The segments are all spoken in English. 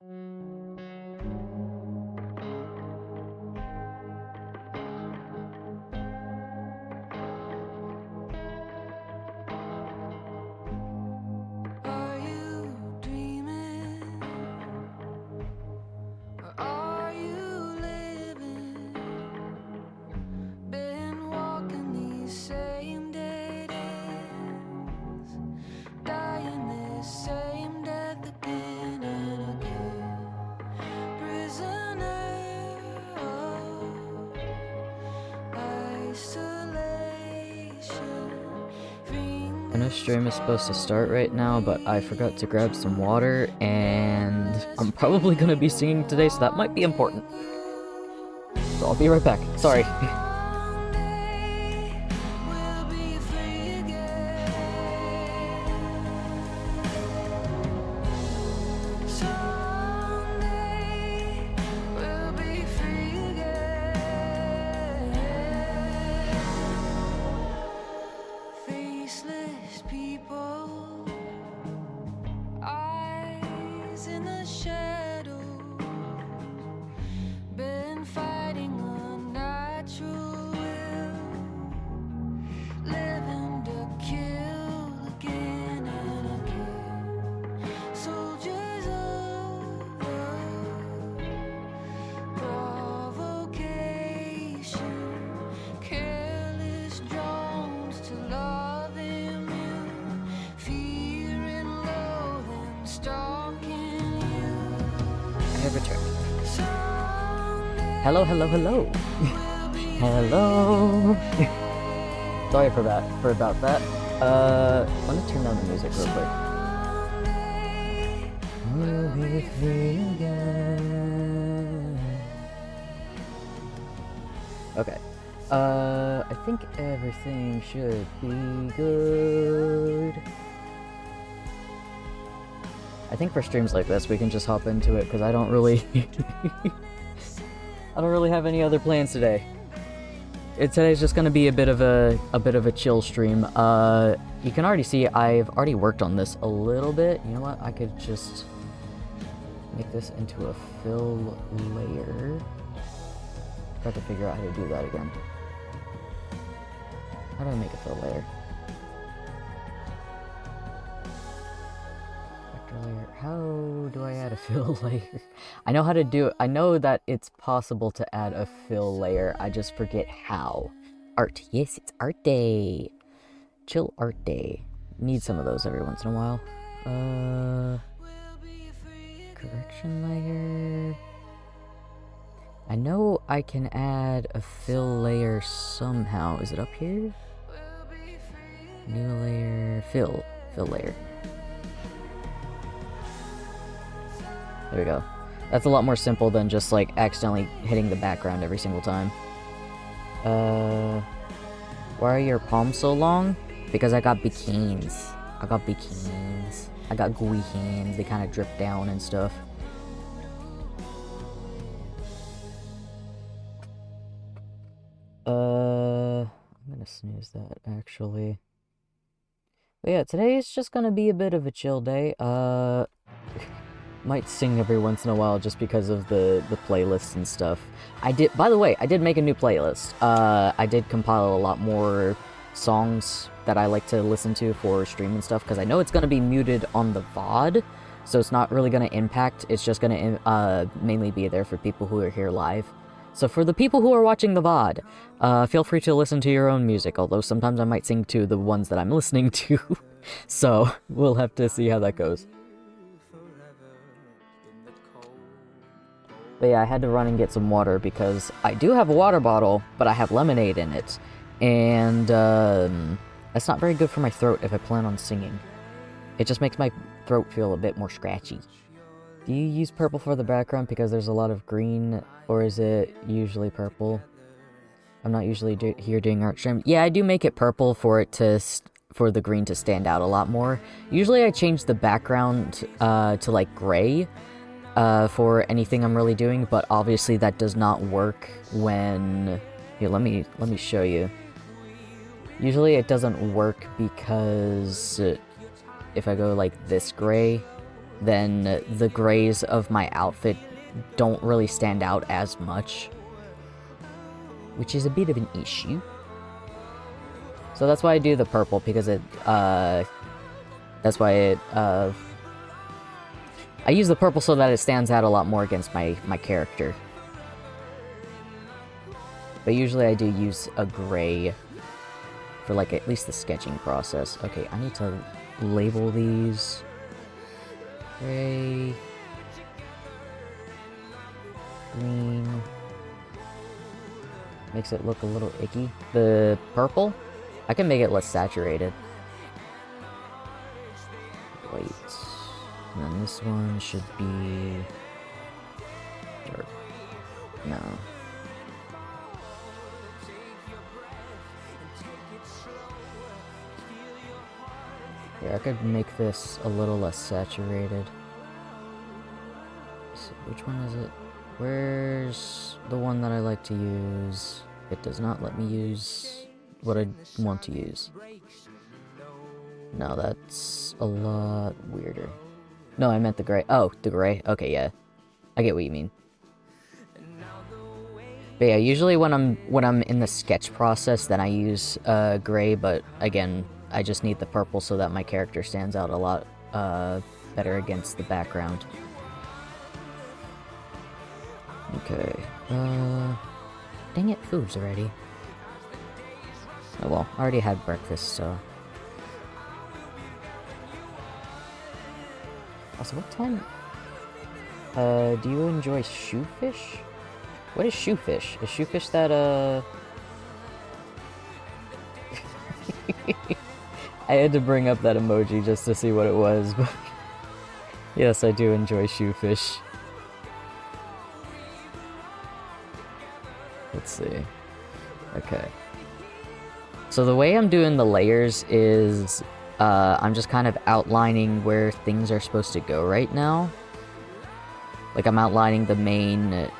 Are you dreaming? Or are you living? Been walking these same dead ends, dying this same death again and again. Prisoner of isolation. I know stream is supposed to start right now, but I forgot to grab some water, and I'm probably gonna be singing today, so that might be important. So I'll be right back. Sorry. Faceless people, eyes in the shadows, been fighting a natural will, living to kill again and again. Soldiers of provocation, careless drones to love immune, fear and loathing stalking you. I have returned. Hello, hello, hello. Hello. Sorry about that. Let me turn down the music real quick. We'll be free again. Okay. I think everything should be good. I think for streams like this, we can just hop into it, because I don't really... I don't really have any other plans today. Today's just gonna be a bit of a chill stream. You can already see I've already worked on this a little bit. You know what? I could just make this into a fill layer. Got to figure out how to do that again. How do I make a fill layer? Vector layer. How do I add a fill layer? I know how to do it. I know that it's possible to add a fill layer. I just forget how. Art. Yes, it's art day. Chill art day. Need some of those every once in a while. Correction layer. I know I can add a fill layer somehow. Is it up here? New layer. Fill layer. There we go. That's a lot more simple than just like accidentally hitting the background every single time. Why are your palms so long? Because I got bikinis. I got gooey hands. They kind of drip down and stuff. I'm gonna snooze that actually. But yeah, today is just gonna be a bit of a chill day. Might sing every once in a while just because of the playlists and stuff. By the way, I did make a new playlist. I did compile a lot more songs that I like to listen to for stream and stuff, because I know it's going to be muted on the VOD, so it's not really going to impact. It's just going to mainly be there for people who are here live. So for the people who are watching the VOD, feel free to listen to your own music, although sometimes I might sing to the ones that I'm listening to. So we'll have to see how that goes. But yeah, I had to run and get some water because I do have a water bottle, but I have lemonade in it. And that's not very good for my throat if I plan on singing. It just makes my throat feel a bit more scratchy. Do you use purple for the background because there's a lot of green, or is it usually purple? I'm not usually here doing art stream. Yeah, I do make it purple for it to for the green to stand out a lot more. Usually I change the background to like gray. For anything I'm really doing, but obviously that does not work when... Here, let me show you. Usually it doesn't work because if I go like this gray, then the grays of my outfit don't really stand out as much, which is a bit of an issue. So that's why I do the purple, because I use the purple so that it stands out a lot more against my character. But usually I do use a gray for, like, at least the sketching process. Okay, I need to label these. Gray. Green. Makes it look a little icky. The purple, I can make it less saturated. Wait. And then this one should be dark. No. Yeah, I could make this a little less saturated. So which one is it? Where's the one that I like to use? It does not let me use what I want to use. No, that's a lot weirder. No, I meant the gray. Oh, the gray. Okay, yeah. I get what you mean. But yeah, usually when I'm in the sketch process, then I use gray, but again, I just need the purple so that my character stands out a lot better against the background. Okay. Dang it, food's ready. Oh well, I already had breakfast, so. Also, what time? Do you enjoy shoefish? What is shoefish? Is shoefish that, I had to bring up that emoji just to see what it was, but yes, I do enjoy shoefish. Let's see. Okay. So the way I'm doing the layers is, I'm just kind of outlining where things are supposed to go right now. Like, I'm outlining the main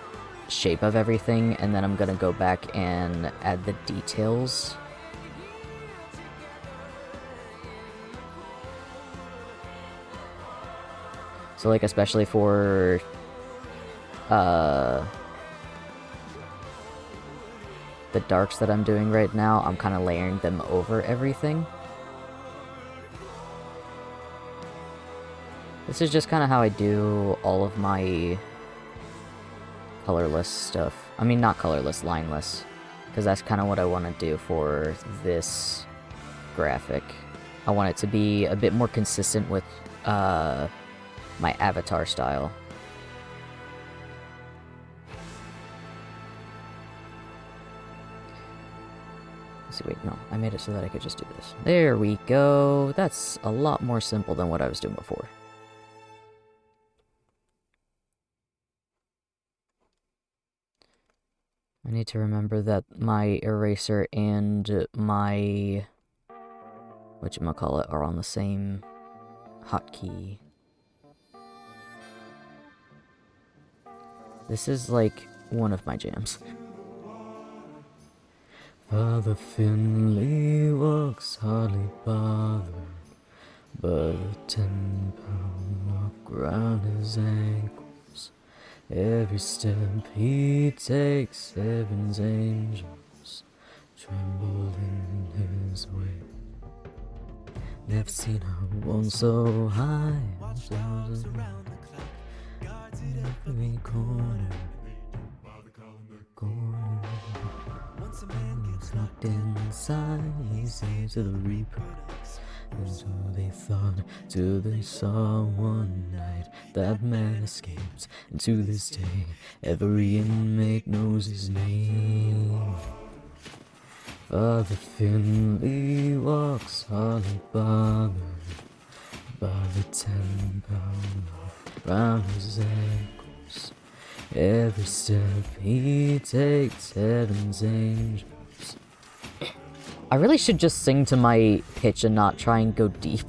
shape of everything, and then I'm gonna go back and add the details. So, like, especially for, the darks that I'm doing right now, I'm kind of layering them over everything. This is just kind of how I do all of my colorless stuff. I mean, not colorless, lineless. Because that's kind of what I want to do for this graphic. I want it to be a bit more consistent with my avatar style. Let's see, wait, no, I made it so that I could just do this. There we go. That's a lot more simple than what I was doing before. I need to remember that my eraser and my whatchamacallit are on the same hotkey. This is like one of my jams. Father Finley walks hardly bothered, but a 10-pound lock round his ankles. Every step he takes, heaven's angels tremble in his way. Never seen her one so high, flowers around the clock, every corner. Once a man gets locked inside, he says to the reaper, and so they thought, till they saw one night that man escaped, and to this day every inmate knows his name. Father Finley walks hardly bothered by the 10-pound lock round his ankles. Every step he takes, heaven's angels. I really should just sing to my pitch and not try and go deep.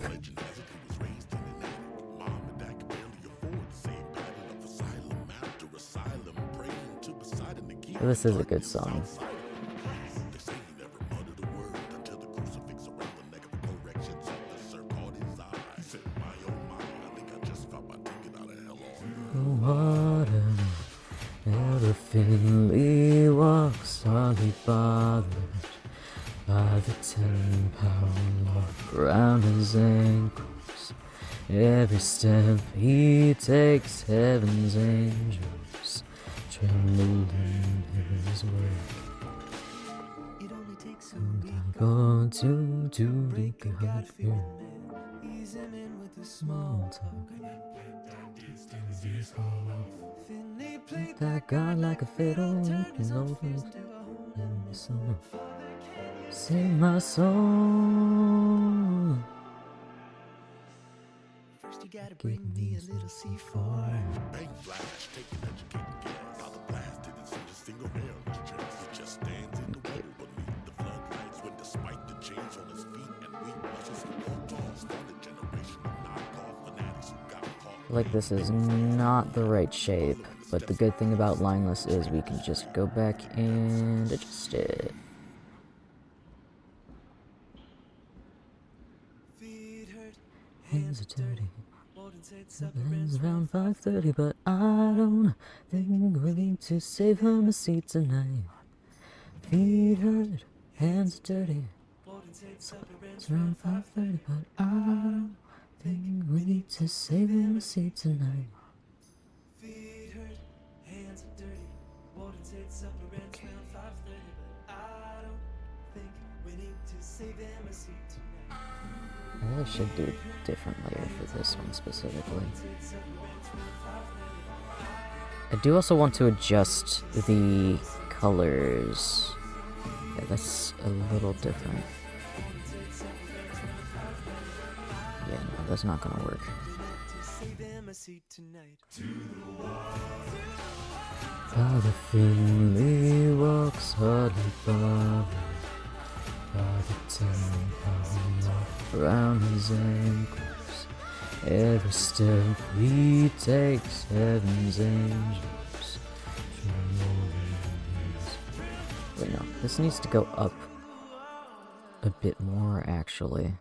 This is a good song. Father Finley walks hardly bothered by the 10-pound lock around his ankles. Every step he takes, heaven's angels tremble in his wake. Go to duty, God fear. Small talk. That God like a fiddle, his old song. Sing my song. First you gotta bring me a little C4. Bang flash, taking educated gas. How the blast didn't send a single hair on his chest. It just stands in the water beneath the floodlights when despite the change on his feet and weak muscles he walked on. Started generation of knockoff fanatics who got caught. Like this is not the right shape, but the good thing about lineless is we can just go back and adjust it. Hands are dirty. Hands around 5:30, but I don't think we need to save him a seat tonight. Feet hurt, hands are dirty. It's around 5:30, but I don't think we need to save him a seat tonight. Feet hurt, hands are dirty. Wouldn't say it's up around 5:30, but I don't think we need to save him a seat tonight. I really should do a different layer for this one specifically. I do also want to adjust the colors. Yeah, that's a little different. Yeah, no, that's not gonna work. Father Finley walks hardly bothered by the 10-pound lock around his ankles. Every step he takes, heaven's angels tremble in his. Wait, no, this needs to go up a bit more, actually.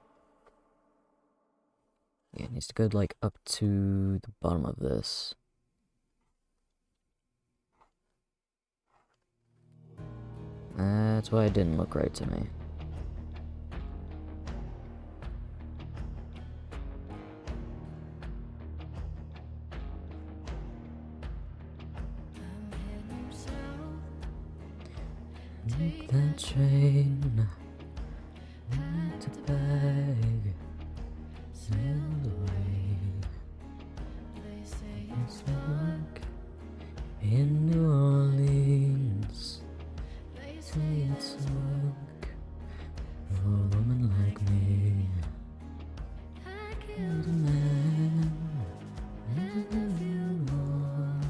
Yeah, it needs to go, like, up to the bottom of this. That's why it didn't look right to me. Take that train to bag, sail away. It's like in New Orleans. They say it's like for a woman like me. I killed a man, and a few more.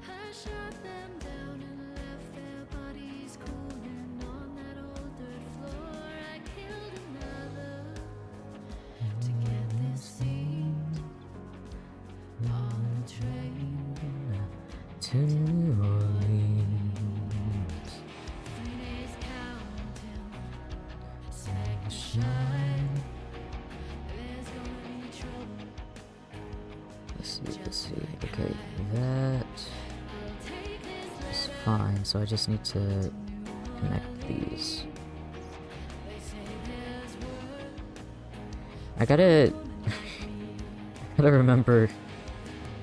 I shot them down and left their bodies cooling on that old dirt floor. I killed another to get this thing on the train to New Orleans. 3 days counting, sunshine. There's gonna be trouble. Let's see. Okay, that is fine. So I just need to connect these. I gotta remember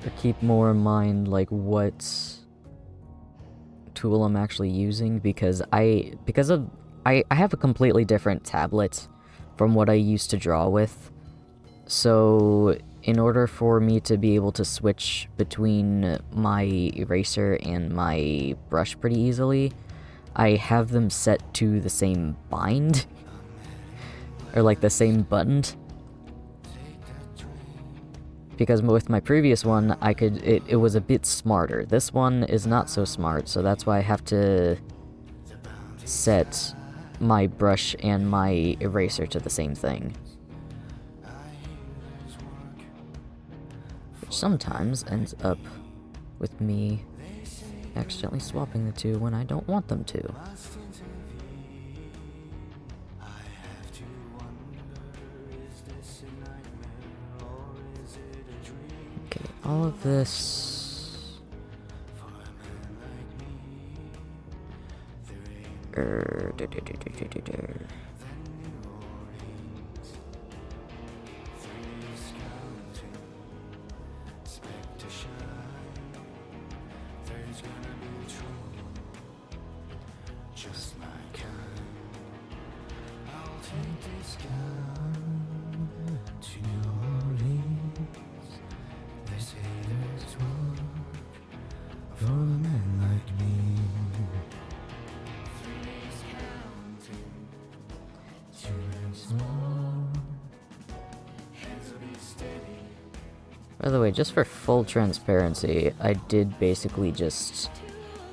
or keep more in mind like what tool I'm actually using because I have a completely different tablet from what I used to draw with. So in order for me to be able to switch between my eraser and my brush pretty easily, I have them set to the same bind or like the same button. Because with my previous one, it was a bit smarter. This one is not so smart, so that's why I have to set my brush and my eraser to the same thing. Which sometimes ends up with me accidentally swapping the two when I don't want them to. Okay, all of this Just like I'll take this gun to New Orleans. They say there's work for a man like me. Three's counting, two and small. Hands will be steady. By the way, just for full transparency, I did basically just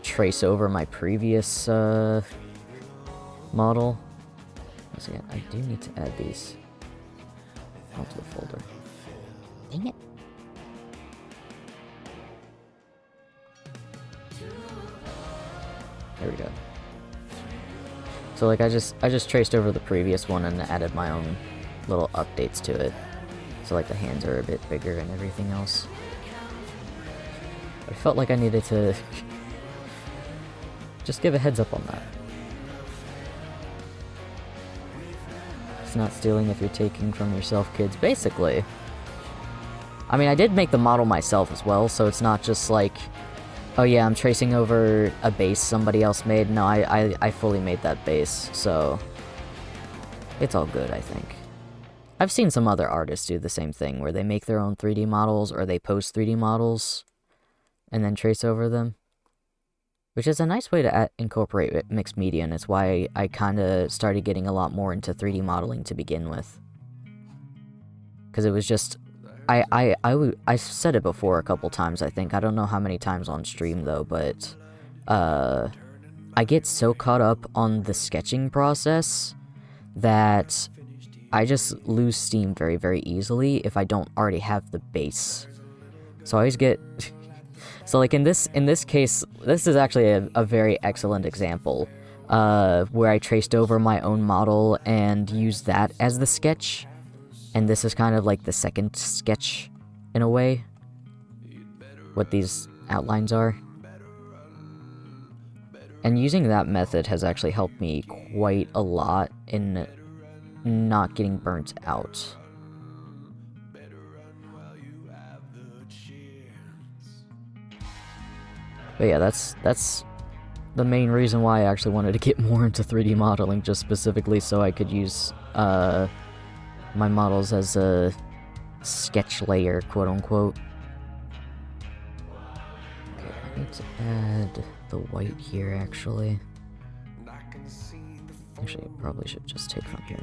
trace over my previous model. Once again, I do need to add these onto the folder. Dang it. There we go. So like I just traced over the previous one and added my own little updates to it. So like the hands are a bit bigger and everything else. I felt like I needed to just give a heads up on that. It's not stealing if you're taking from yourself, kids. Basically. I mean, I did make the model myself as well, so it's not just like, oh yeah, I'm tracing over a base somebody else made. No, I fully made that base, so it's all good, I think. I've seen some other artists do the same thing, where they make their own 3D models, or they post 3D models, and then trace over them. Which is a nice way to incorporate mixed media, and it's why I kind of started getting a lot more into 3D modeling to begin with. Because it was just... I've said it before a couple times, I think. I don't know how many times on stream, though, but... I get so caught up on the sketching process that I just lose steam very, very easily if I don't already have the base. So I always get... So like in this case, this is actually a very excellent example, where I traced over my own model and used that as the sketch, and this is kind of like the second sketch, in a way, what these outlines are. And using that method has actually helped me quite a lot in not getting burnt out. But yeah, that's the main reason why I actually wanted to get more into 3D modeling, just specifically so I could use my models as a sketch layer, quote-unquote. Okay, I need to add the white here, actually. Actually, I probably should just take from here.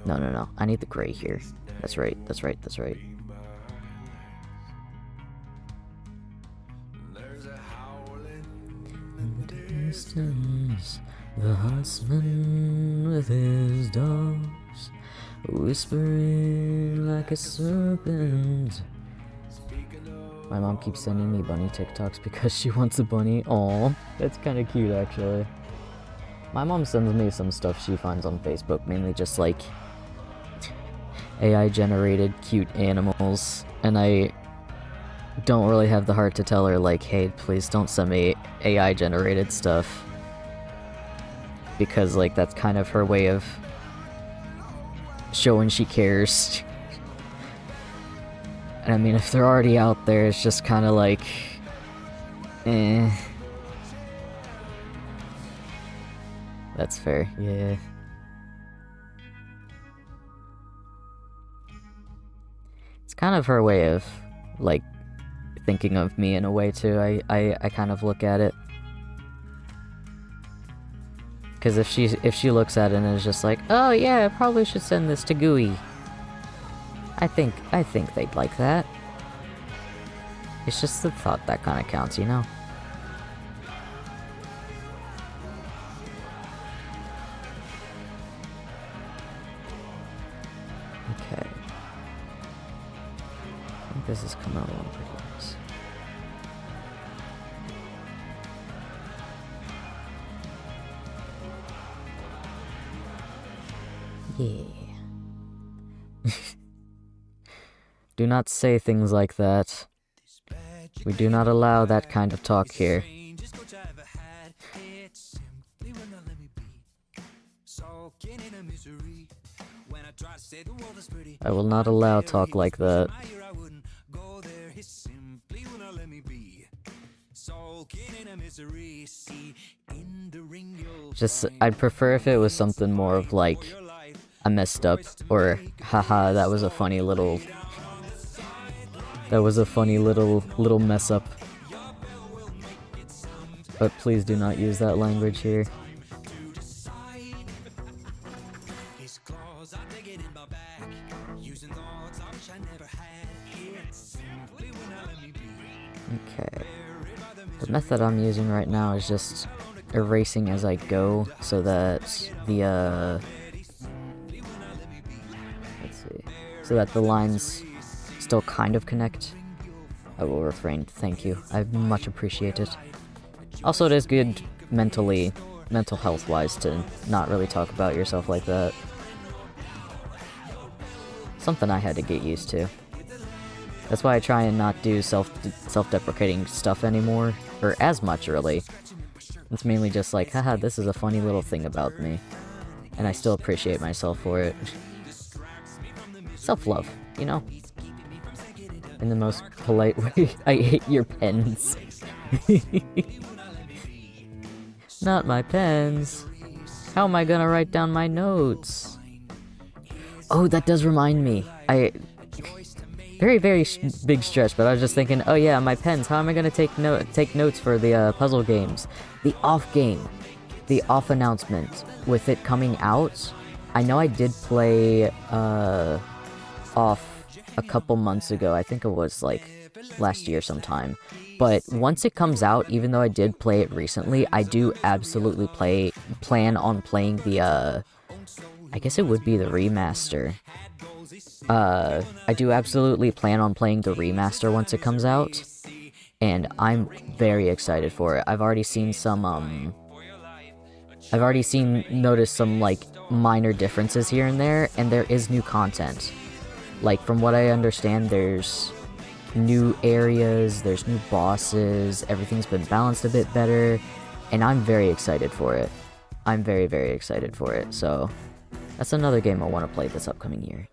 No, I need the gray here. That's right. Distance, the huntsman with his dogs, whispering like a serpent. My mom keeps sending me bunny TikToks because she wants a bunny. Aw, that's kind of cute, actually. My mom sends me some stuff she finds on Facebook, mainly just like AI-generated cute animals, and I don't really have the heart to tell her, like, hey, please don't send me AI-generated stuff. Because, like, that's kind of her way of showing she cares. And I mean, if they're already out there, it's just kind of like... eh. That's fair, yeah. It's kind of her way of, like, thinking of me in a way too. I kind of look at it, because if she looks at it and is just like, oh yeah, I probably should send this to GUI, I think they'd like that. It's just the thought that kind of counts, you know. Okay, I think this is coming along pretty nice. Yeah. Do not say things like that. We do not allow that kind of talk here. I will not allow talk like that. Just, I'd prefer if it was something more of like, I messed up, or haha, that was a funny little mess up. But please do not use that language here. Okay. The method I'm using right now is just erasing as I go so that the let's see. So that the lines still kind of connect. I will refrain. Thank you. I much appreciate it. Also, it is good mental health wise to not really talk about yourself like that. Something I had to get used to. That's why I try and not do self-deprecating stuff anymore, or as much really. It's mainly just like, haha, this is a funny little thing about me, and I still appreciate myself for it. Self-love, you know? In the most polite way. I hate your pens. Not my pens. How am I gonna write down my notes? Oh, that does remind me. Very, very big stretch, but I was just thinking, oh yeah, my pens. How am I gonna take notes for the puzzle games? The off game, the off announcement with it coming out. I know I did play off a couple months ago. I think it was like last year sometime. But once it comes out, even though I did play it recently, I do absolutely plan on playing the I guess it would be the remaster. I do absolutely plan on playing the remaster once it comes out, and I'm very excited for it. I've already seen noticed some, like, minor differences here and there is new content. Like, from what I understand, there's new areas, there's new bosses, everything's been balanced a bit better, and I'm very excited for it. I'm very, very excited for it, so that's another game I want to play this upcoming year.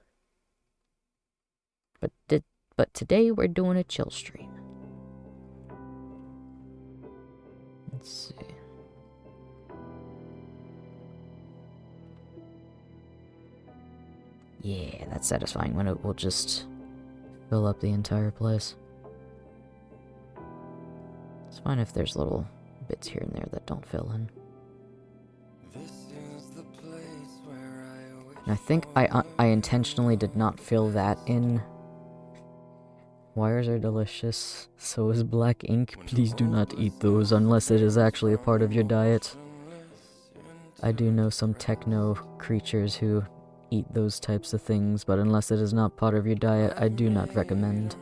But today we're doing a chill stream. Let's see. Yeah, that's satisfying when it will just fill up the entire place. It's fine if there's little bits here and there that don't fill in. And I think I intentionally did not fill that in. Wires are delicious. So is black ink. Please do not eat those unless it is actually a part of your diet. I do know some techno creatures who eat those types of things, but unless it is not part of your diet, I do not recommend.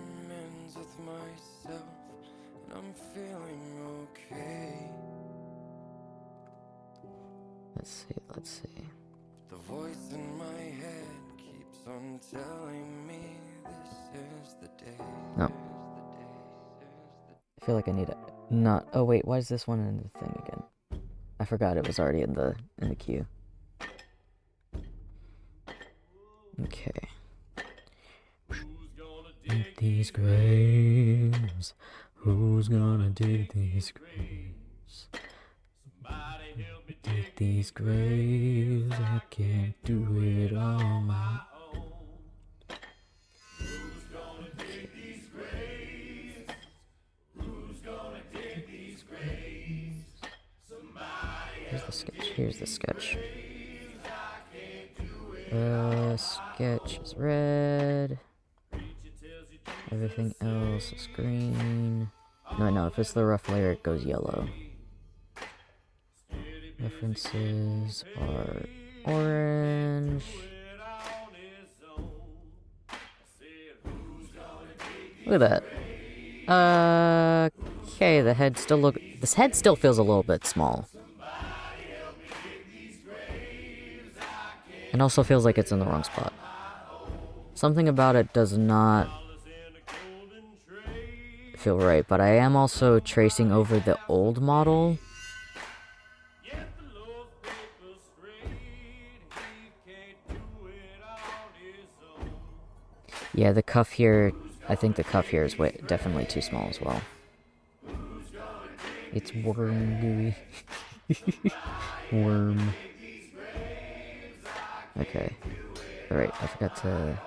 Let's see. The voice in my head keeps on telling me this is the day. No. I feel like I need it. Not. Oh wait, why is this one in the thing again? I forgot it was already in the queue. Okay. Dig these graves. Who's gonna dig these graves? Dig these graves. I can't do it on my own. Who's gonna dig these graves? Who's gonna dig these graves? Here's the sketch. Here's the sketch. The sketch is red. Everything else is green. No, if it's the rough layer, it goes yellow. References are orange. Look at that. Okay, the head still this head still feels a little bit small. And also feels like it's in the wrong spot. Something about it does not feel right, but I am also tracing over the old model. Yeah, the cuff here, I think the cuff here is definitely too small as well. It's worm gooey. Worm. Okay. Alright, I forgot to...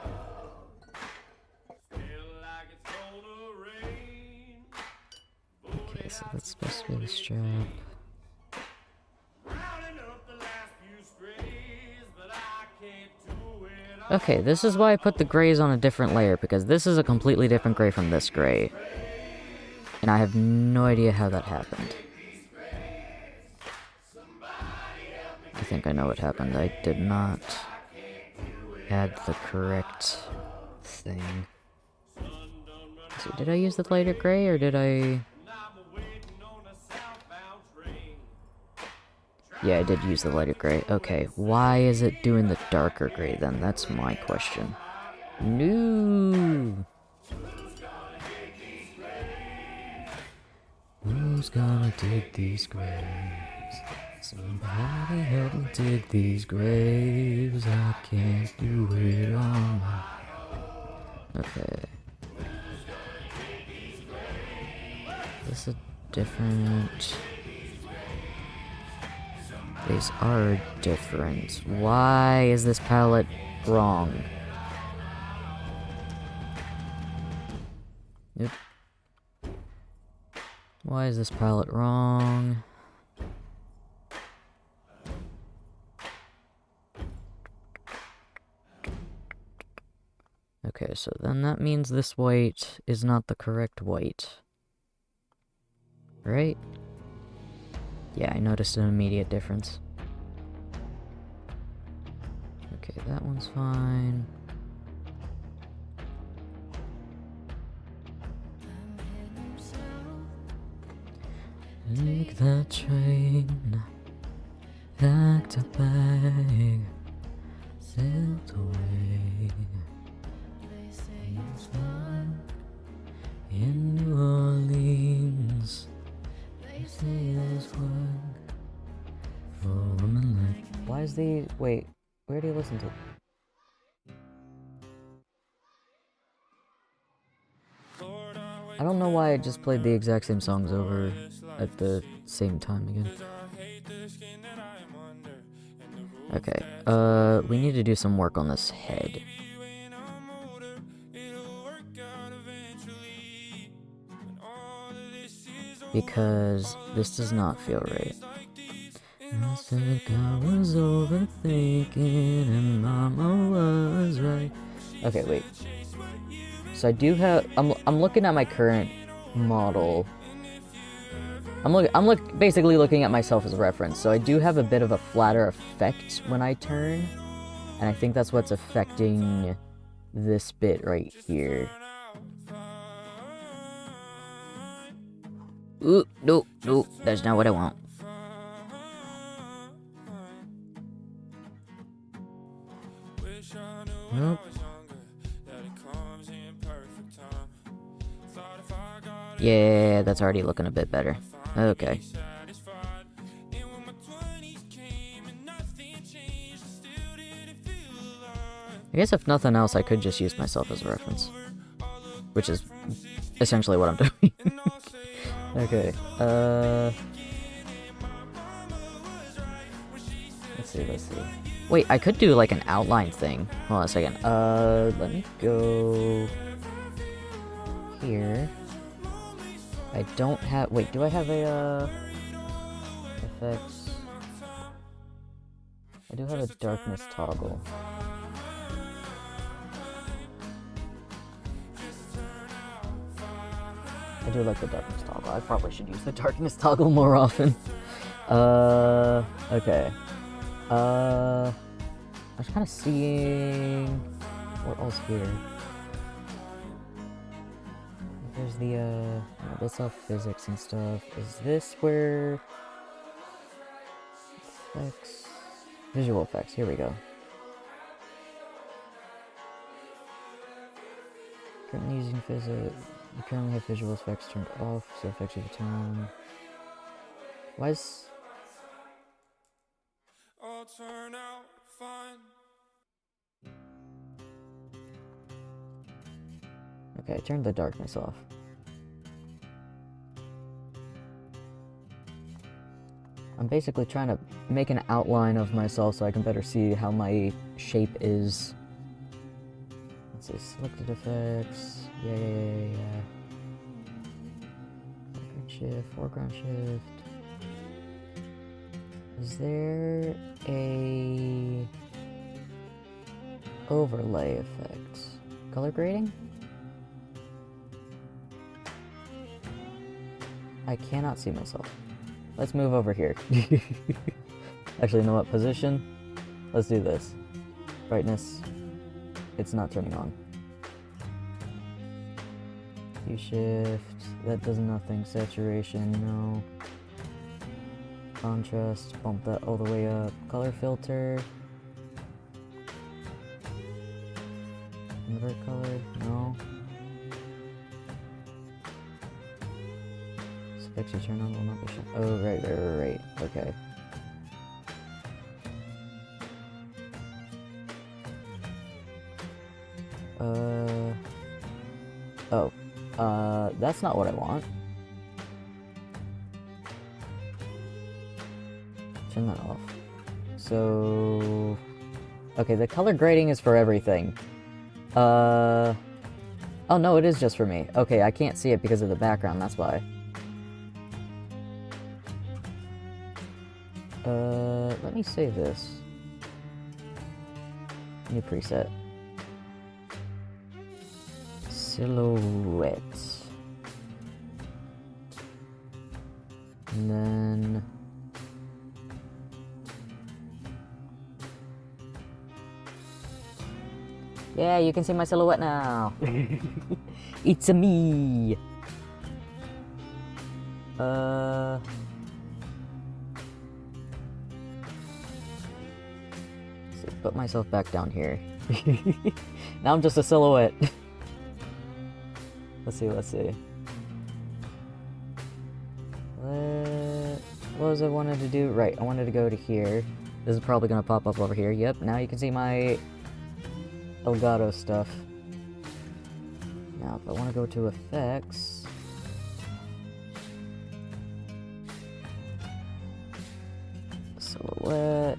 Okay, so that's supposed to be the strap. Okay, this is why I put the grays on a different layer, because this is a completely different gray from this gray. And I have no idea how that happened. I think I know what happened. I did not add the correct thing. So did I use the lighter gray, or did I... Yeah, I did use the lighter gray. Okay, why is it doing the darker gray then? That's my question. No! Who's gonna dig these graves? Somebody help me dig these graves. I can't do it on my... Okay. This is different... These are different. Why is this palette wrong? Nope. Why is this palette wrong? Okay, so then that means this white is not the correct white. Right? Yeah, I noticed an immediate difference. Okay, that one's fine. Take that train back to back, sailed away. In New Orleans, they say there's work for a woman like... Why is the... Wait, where do you listen to? I don't know why I just played the exact same songs over at the same time again. Okay, we need to do some work on this head. Because this does not feel right. I think I was overthinking and mama was right. Okay, wait. So I do have... I'm looking at my current model. I'm basically looking at myself as a reference. So I do have a bit of a flatter effect when I turn. And I think that's what's affecting this bit right here. Ooh, no, that's not what I want. Nope. Yeah, that's already looking a bit better. Okay. I guess if nothing else, I could just use myself as a reference. Which is essentially what I'm doing. Okay, let's see. Wait, I could do like an outline thing. Hold on a second. Let me go here. I don't have... Wait, do I have a, effects? I do have a darkness toggle. I do like the darkness toggle. I probably should use the darkness toggle more often. Okay. I was kind of seeing... What else here? There's the, that's all physics and stuff. Is this where... Effects... Visual effects, here we go. Currently using physics... You currently have visual effects turned off, so effects over time. Why is... All turn out fine. Okay, turn the darkness off. I'm basically trying to make an outline of myself so I can better see how my shape is. Let's see, selected effects. Yeah. Background shift, foreground shift. Is there a overlay effect? Color grading? I cannot see myself. Let's move over here. Actually, you know what? Position. Let's do this. Brightness. It's not turning on. Hue shift. That does nothing. Saturation, no. Contrast. Bump that all the way up. Color filter. Invert color. No. Specs you turn on will not be shown. Oh, right. Okay. That's not what I want. Turn that off. So... Okay, the color grading is for everything. Oh no, it is just for me. Okay, I can't see it because of the background, that's why. Let me save this. New preset. Silhouette. And then... Yeah, you can see my silhouette now. It's a me. So put myself back down here. Now I'm just a silhouette. Let's see. What was I wanted to do? Right, I wanted to go to here. This is probably gonna pop up over here. Yep, now you can see my Elgato stuff. Now, if I want to go to effects, silhouette,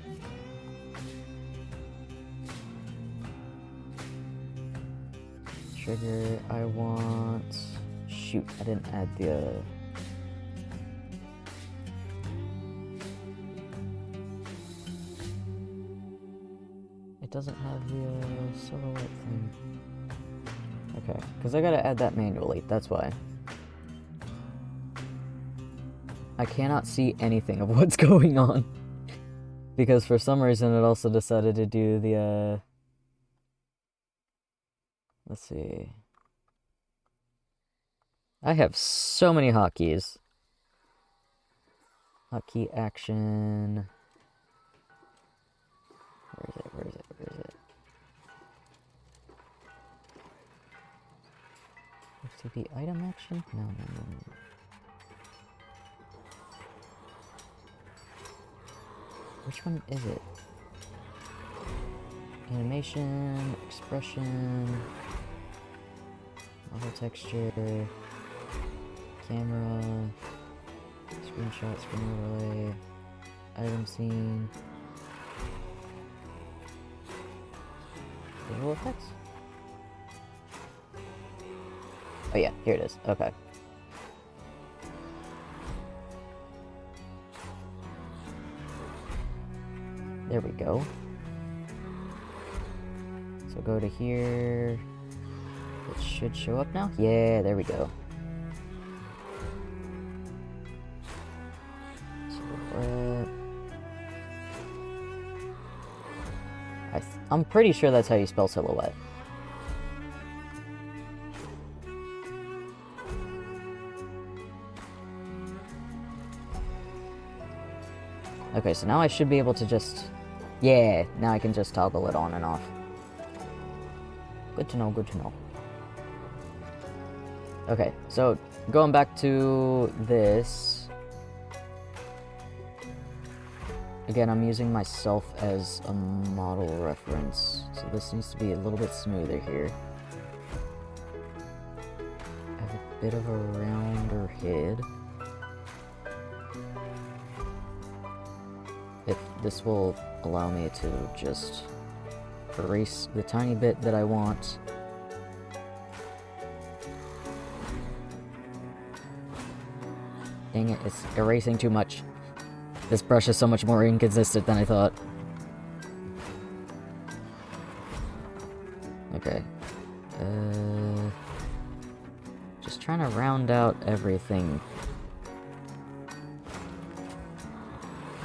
trigger, I want, shoot, I didn't add the, it doesn't have the silhouette thing. Okay, because I gotta add that manually, that's why. I cannot see anything of what's going on. Because for some reason it also decided to do the, let's see. I have so many hotkeys. Hotkey action. Where is it? FTP item action? No. Which one is it? Animation, expression, model texture, camera, screenshot, screen overlay, item scene, visual effects? Oh yeah, here it is. Okay. There we go. So go to here. It should show up now? Yeah, there we go. Silhouette. I'm pretty sure that's how you spell silhouette. Okay, so now I should be able to just... Yeah, now I can just toggle it on and off. Good to know, good to know. Okay, so going back to this. Again, I'm using myself as a model reference, so this needs to be a little bit smoother here. bit of a rounder head. If this will allow me to just erase the tiny bit that I want. Dang it, it's erasing too much. This brush is so much more inconsistent than I thought. Okay. Just trying to round out everything.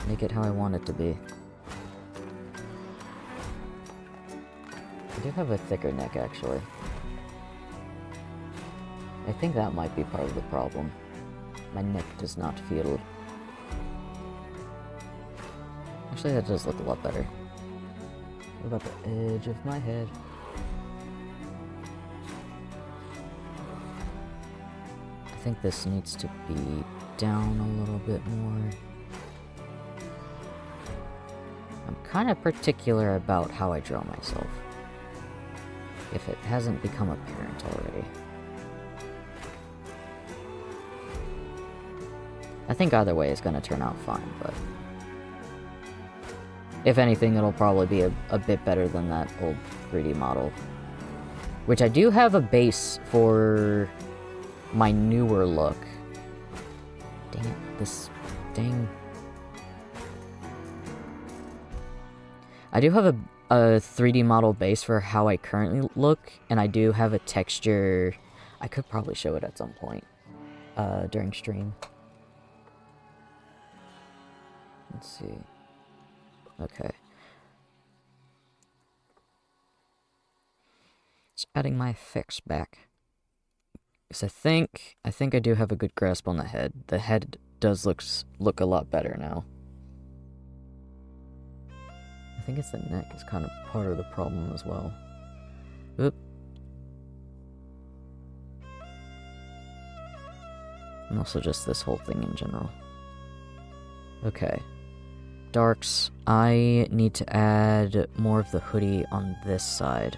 Make it how I want it to be. I do have a thicker neck, actually. I think that might be part of the problem. My neck does not feel... Actually, that does look a lot better. What about the edge of my head? I think this needs to be down a little bit more. I'm kind of particular about how I draw myself, if it hasn't become apparent already. I think either way is going to turn out fine, but if anything, it'll probably be a bit better than that old 3D model. Which I do have a base for my newer look. Dang it, this... dang... I do have a 3D model base for how I currently look, and I do have a texture... I could probably show it at some point during stream. Let's see. Okay. Just adding my effects back. Because I think I do have a good grasp on the head. The head does look a lot better now. I think it's the neck is kind of part of the problem as well. Oop. And also just this whole thing in general. Okay. Darks. I need to add more of the hoodie on this side.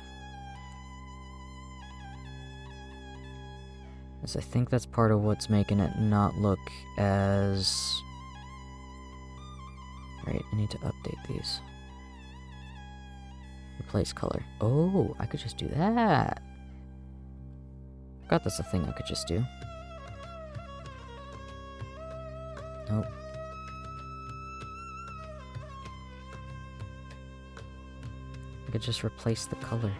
As I think that's part of what's making it not look as... Right, I need to update these. Replace color. Oh, I could just do that. Forgot that's a thing I could just do. Nope. I could just replace the color.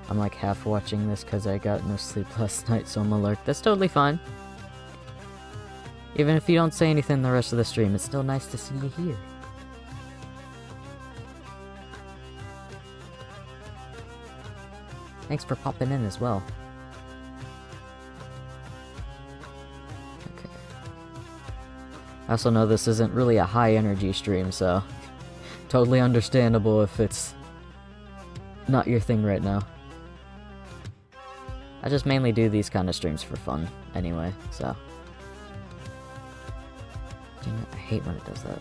I'm like half watching this because I got no sleep last night, so I'm alert. That's totally fine. Even if you don't say anything the rest of the stream, it's still nice to see you here. Thanks for popping in as well. Okay. I also know this isn't really a high energy stream, so totally understandable if it's not your thing right now. I just mainly do these kind of streams for fun anyway, so. Dang it, I hate when it does that.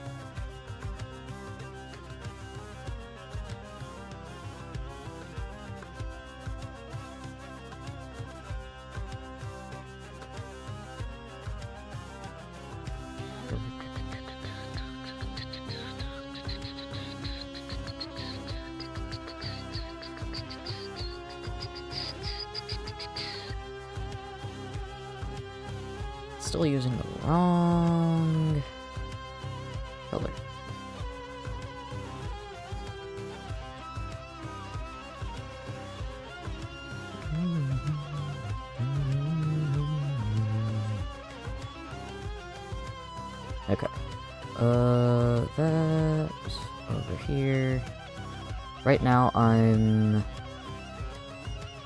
Still using the wrong color. Okay. That's over here. Right now I'm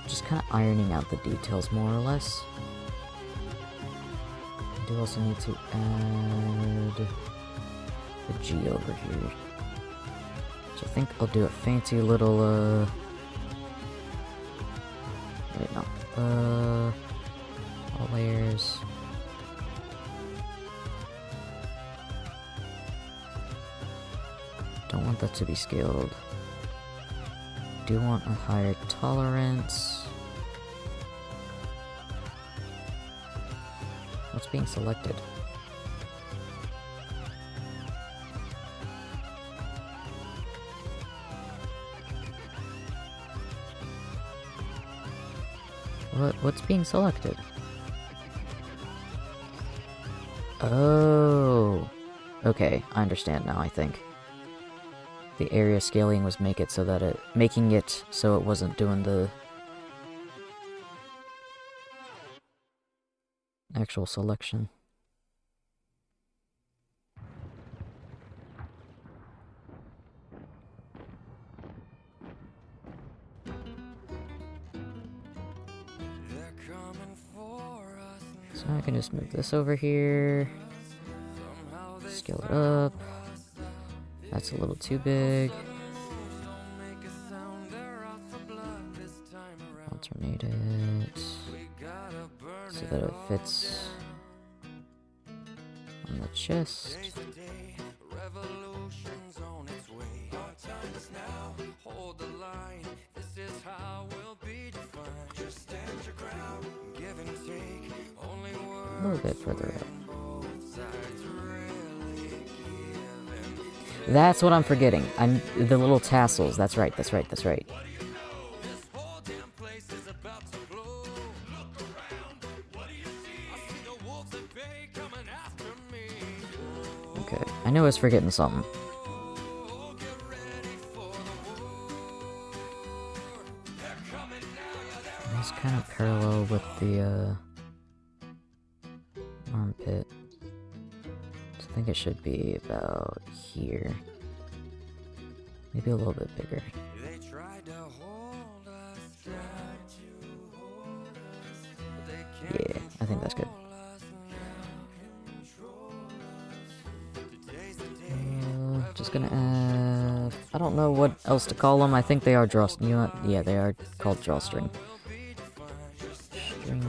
just kind of ironing out the details more or less. I do also need to add the G over here. So I think I'll do a fancy little, wait, no. All layers. Don't want that to be scaled. Do want a higher tolerance. What's being selected? What's being selected? Oh. Okay, I understand now, I think. The area scaling was making it so it wasn't doing the actual selection. So I can just move this over here, scale it up. That's a little too big. Alternate it so that it fits on the chest. A little bit further up. That's what I'm forgetting. The little tassels. That's right. Okay, I knew I was forgetting something. It's kind of parallel with the armpit. So I think it should be about here. Maybe a little bit bigger. Yeah, I think that's good. Just gonna add... I don't know what else to call them. I think they are drawstring. You know what? Yeah, they are called drawstring. String.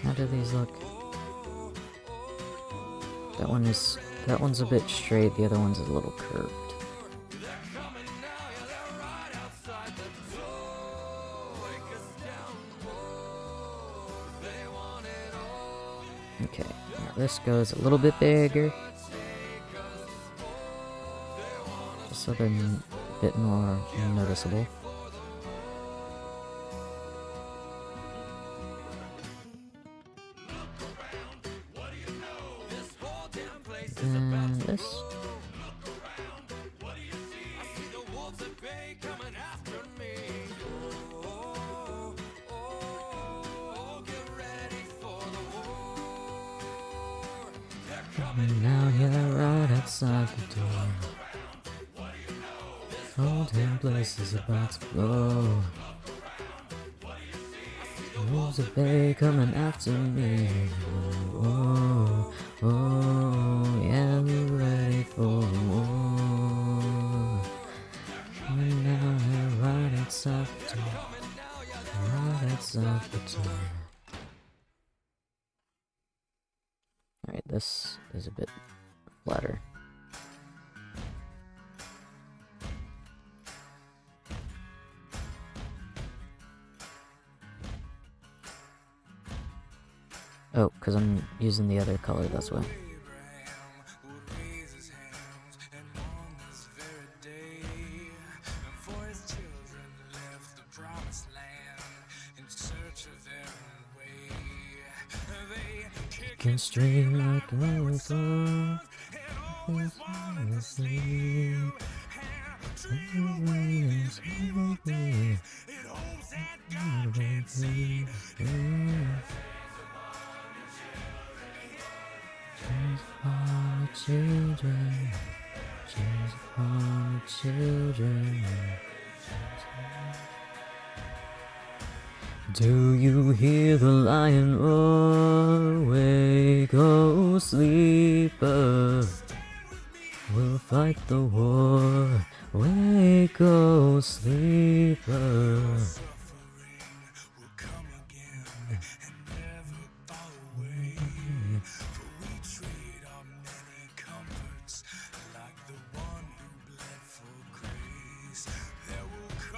How do these look? That one's a bit straight, the other one's a little curved. Okay, now this goes a little bit bigger. Just so they're a bit more noticeable. And this. And now you're right outside the door. Holding place is about to blow. Wolves of bay coming after me. Oh, oh, yeah, we're ready for war. And now you're right outside the door. Right outside the door. Alright, this is a bit flatter. Oh, because I'm using the other color, that's why. Can stream like a song. Children, change upon the children. Do you hear the lion roar? Wake, oh sleeper. We'll fight the war. Wake, oh sleeper.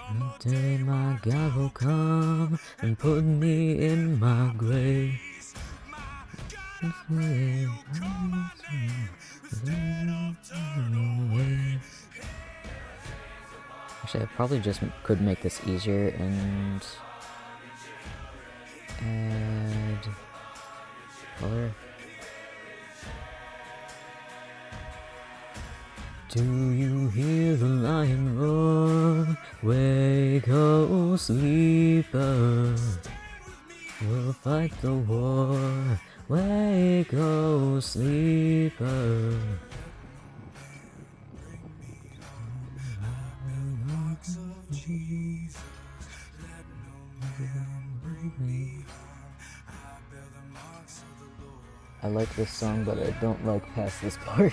One day my God will come and put me in my grave. Actually, I probably just could make this easier and add color. Do you hear the lion roar? Wake, oh sleeper. We'll fight the war. Wake, oh sleeper. I like this song, but I don't like past this part.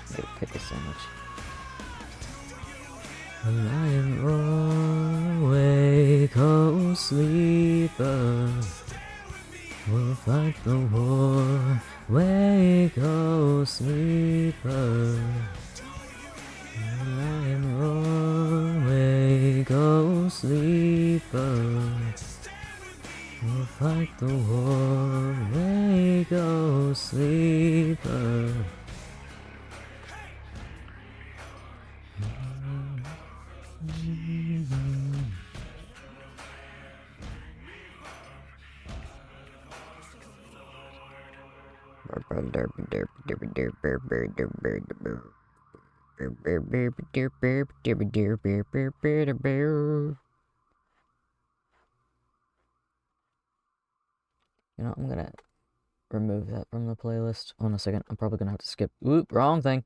I pick it so much. The lion roar, wake, oh sleeper. We'll fight the war, wake, oh sleeper. The lion roar, wake, oh sleeper. We'll fight the war, wake, oh sleeper. You know, I'm gonna remove that from the playlist. Hold on a second. I'm probably gonna have to skip. Oop, wrong thing.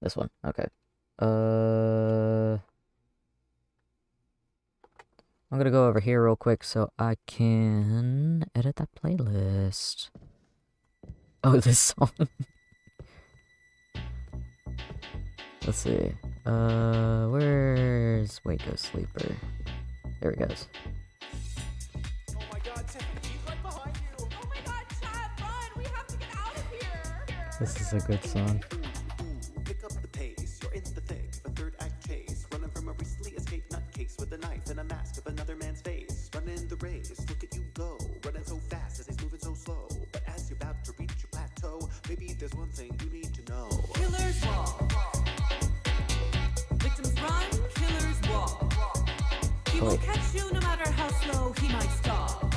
This one. Okay. I'm gonna go over here real quick so I can edit that playlist. Oh, this song. Let's see. Where's Waco Sleeper? There he goes. Oh my god, Tiffany, he's right behind you! Oh my god, Chad, run! We have to get out of here! This is a good song. Pick up the pace, you're in the thick of a third act chase. Running from a recently escaped nutcase with a knife and a mask of another man's face. Running the race, look at you go. Running so fast as he's moving so slow. But as you're about to reach your plateau, maybe there's one thing you need to know. Killers walk. Victims run, killers walk. He will catch you no matter how slow he might stop.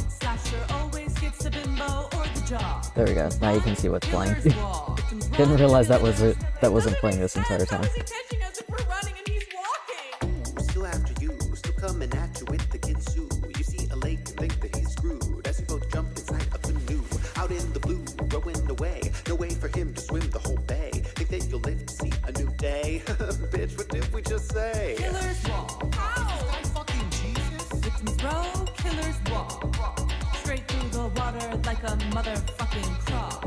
Slasher always gets the bimbo or the job. There we go. Now you can see what's playing. Killers walk. Victims Didn't run, realize that killers was it. That wasn't playing this entire time. How is he catching us if we're running and he's walking? We're still after you, still coming at you with the Kinsu. You see a lake and think that he's screwed as you both jump inside a canoe. Out in the blue, rowing away. No way for him to swim the whole bay. Think that you'll live to see a new day. Bitch, what did we just say? Killers walk. I'm fucking Jesus. Victims row, killers walk. Straight through the water like a motherfucking craw.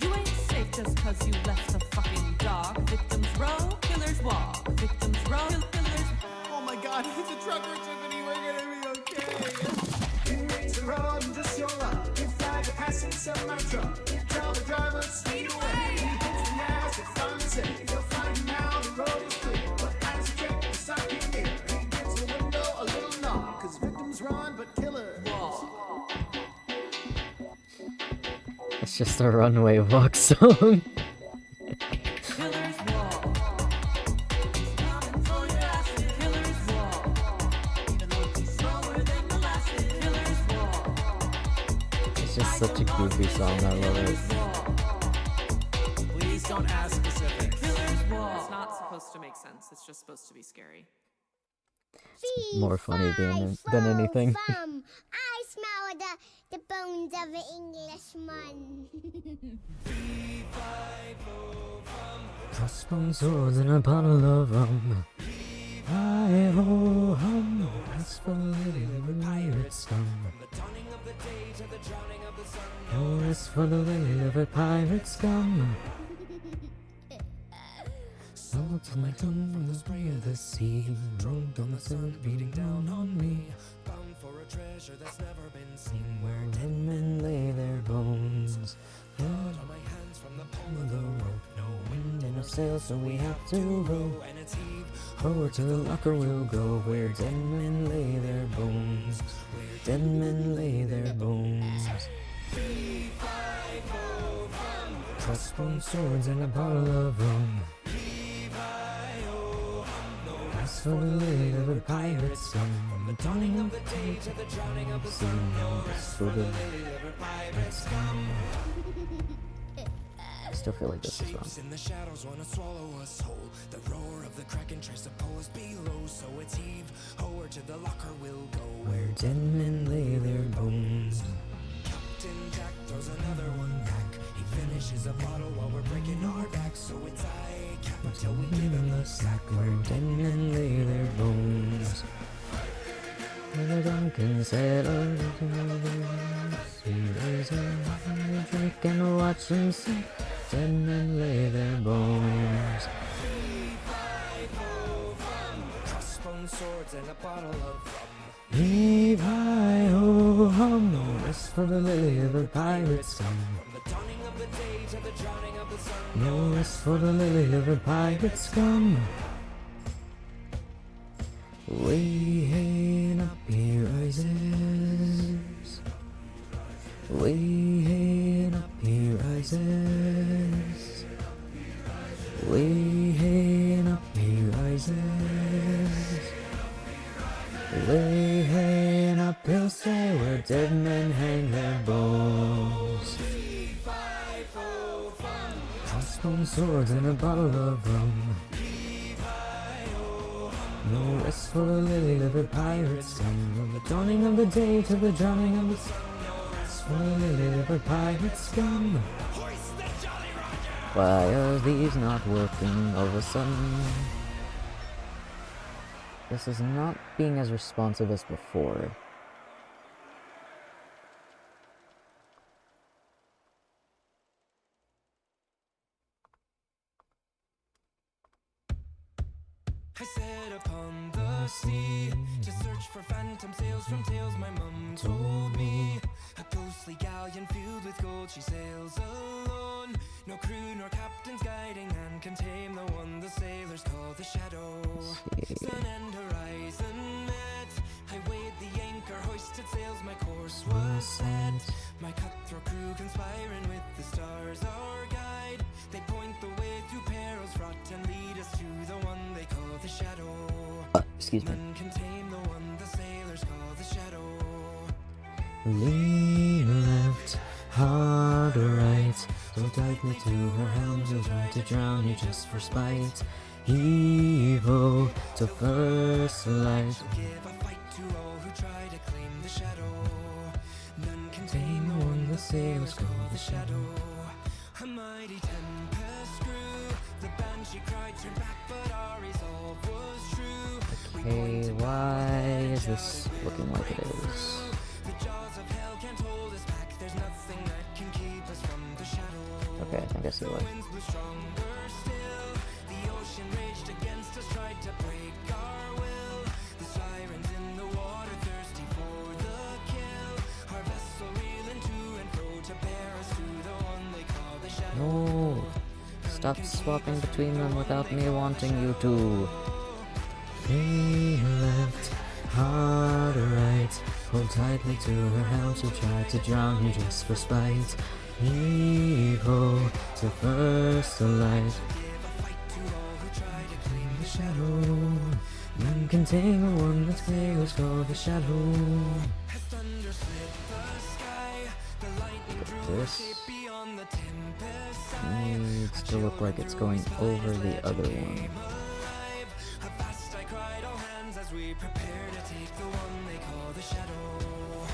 You ain't safe just cause you left the fucking dock. Victims row, killers walk. Victims row, killers. Oh my god, it's a trucker, Tiffany. We're gonna be okay. It's a road and just your luck. You flag a passing semi-truck. Tell the driver, speed away. He hits the ass, it's fun safe. You'll find now the road is clear. But as you check the side mirror, he gets the window a little knock. Cause victims run, but killers walk. It's just a runway walk song. Killers walk. Coming for your ass. Killers walk. Even though he's slower than molasses. Killers walk. It's just such a goofy song. I love it. Please don't ask specific. Killers walk. It's not supposed to make sense. It's just supposed to be scary. More funny than anything. I smell the bones of an English Watchman. Crossbones, swords, and a bottle of rum. Hi ho hum, that's for the lily of a pirate scum. No rest for the lily of a pirate scum. Salt in my tongue from the spray of the sea. Rolled on the sand, beating down on me. Bound for a treasure that's never been seen. Where dead men lay their bones. Blood on my hands from the pull of the rope. No wind in our sails, so we have to row. And it's heave. Forward to the locker we'll go. Where dead men lay their bones. Where dead men lay their bones. Crossbones, swords, and a bottle of rum. As for the lily of a pirate scum. From the dawning of the day to the drowning of the sun. No rest for the lily of a pirate scum. I still feel like this is wrong. In the shadows wanna swallow us whole. The roar of the kraken tries to pull us below. So it's heave, forward to the locker we'll go. Where dead men lay their bones. Captain Jack throws another one back. He finishes a bottle while we're breaking our backs. So it's I cap until we give him the slack. Where dead men lay their bones. The drunken sailors, sailors drink and watch them sink. Dead men lay their bones. Crossbones, swords, and a bottle of rum. Heave hi ho hum, no rest for the lily of a pirate scum. From the dawning of the day to the drowning of the sun. No rest for the lily of a pirate scum. Way up he rises. Way up he rises. Way up he rises. Way up he'll stay where dead men hang their bones. Crossbones, swords, and a bottle of rum. No rest for the lily of a pirate scum. From the dawning of the day to the drowning of the sun. No rest for the lily of a pirate scum. Why are these not working all of a sudden? This is not being as responsive as before. I set upon the sea to search for phantom sails from tales my mum told me. A ghostly galleon filled with gold, she sails alone. No crew nor captain's guiding hand can tame the one the sailors call the Shadow. Sun and horizon met. I weighed the anchor, hoisted sails, my course was set. My cutthroat crew conspiring with the stars, our guide. They point the way through perils fraught and lead us to the one they call the Shadow. Excuse me. None can tame the one the sailors call the Shadow. Lean left, hard right. So tightly to her helm, she'll try to drown you just for spite. Evil to first light. Give a fight to all who try to claim the Shadow. None can tame the one the sailors call the Shadow. A mighty tempest grew. The banshee cried, turn back, but our resolve was true. Hey, why is this looking like it is? The jaws of hell can't hold us back. There's nothing that can keep us from the Shadow. Okay, I think I see why. Winds blew stronger still. The ocean raged against us, tried to break our will. The sirens in the water, thirsty for the kill. Our vessel reeling to and fro to bear us to the one they call the Shadow. No! Stop swapping between them without me wanting you to. Hey left, hard right. Hold tightly to her helm, she'll try to drown you just for spite. Evil to first the light. Give a fight to all who try to claim the Shadow. None can tame the one that's sailors call the Shadow. As thunder split the sky, the lightning drew a This shape beyond the tempest side. needs to look like it's going over the other one. Avast, I cried, all hands as we prepare to take the one they call the Shadow.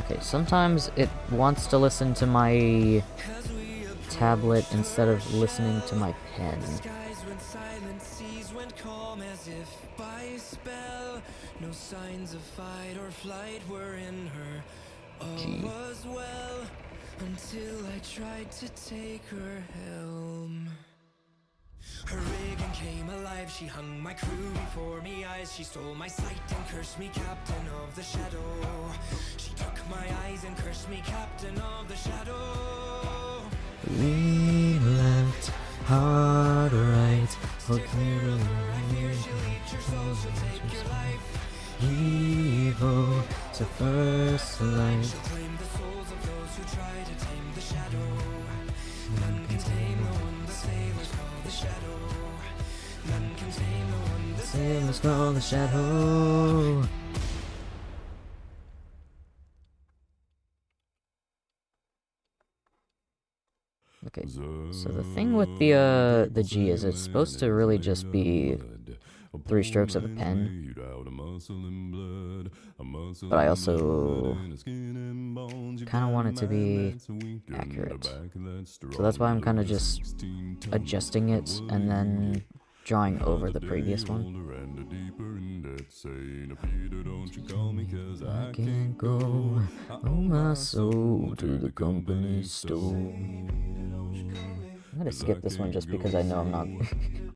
Okay, sometimes it wants to listen to my tablet instead of listening to my pen. Skies when silent seas went calm as if by spell. No signs of fight or flight were in her. All was well until I tried to take her helm. Her rigging came alive, she hung my crew before me eyes. She stole my sight and cursed me captain of the shadow. She took my eyes and cursed me captain of the shadow. We left hard right. Evil to first light. Claim the souls of those who try to tame the shadow. None can tame the one the sailors call the shadow. None can tame the one the Sailors call the shadow. Okay, so the thing with the G is it's supposed to really just be 3 strokes of a pen. But I also kind of want it to be accurate. So that's why I'm kind of just adjusting it and then drawing over the previous one. I can't go, oh my soul, to the company store. I'm gonna skip this one just because I know I'm not...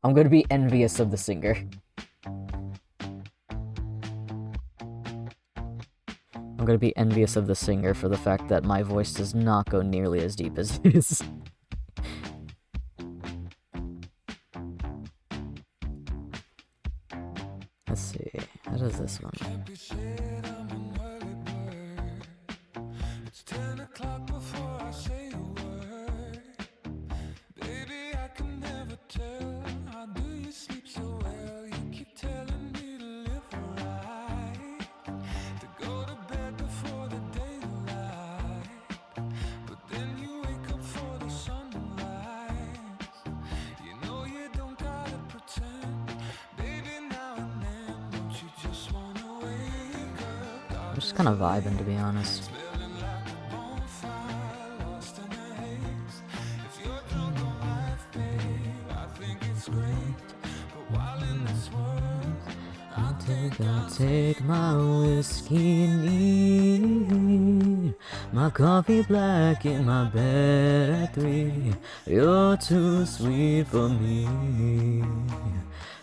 I'm gonna be envious of the singer. I'm gonna be envious of the singer for the fact that my voice does not go nearly as deep as his. Let's see, how does this one? It's 10 o'clock before I say a word. Baby, I can never tell. How do you sleep so well? You keep telling me to live right, to go to bed before the daylight. But then you wake up for the sunrise. You know you don't gotta pretend. Baby, now and then, don't you just wanna wake up? I'm just kind of vibing, to be honest. I'll take my whiskey neat, my coffee black in my bed at 3. You're too sweet for me.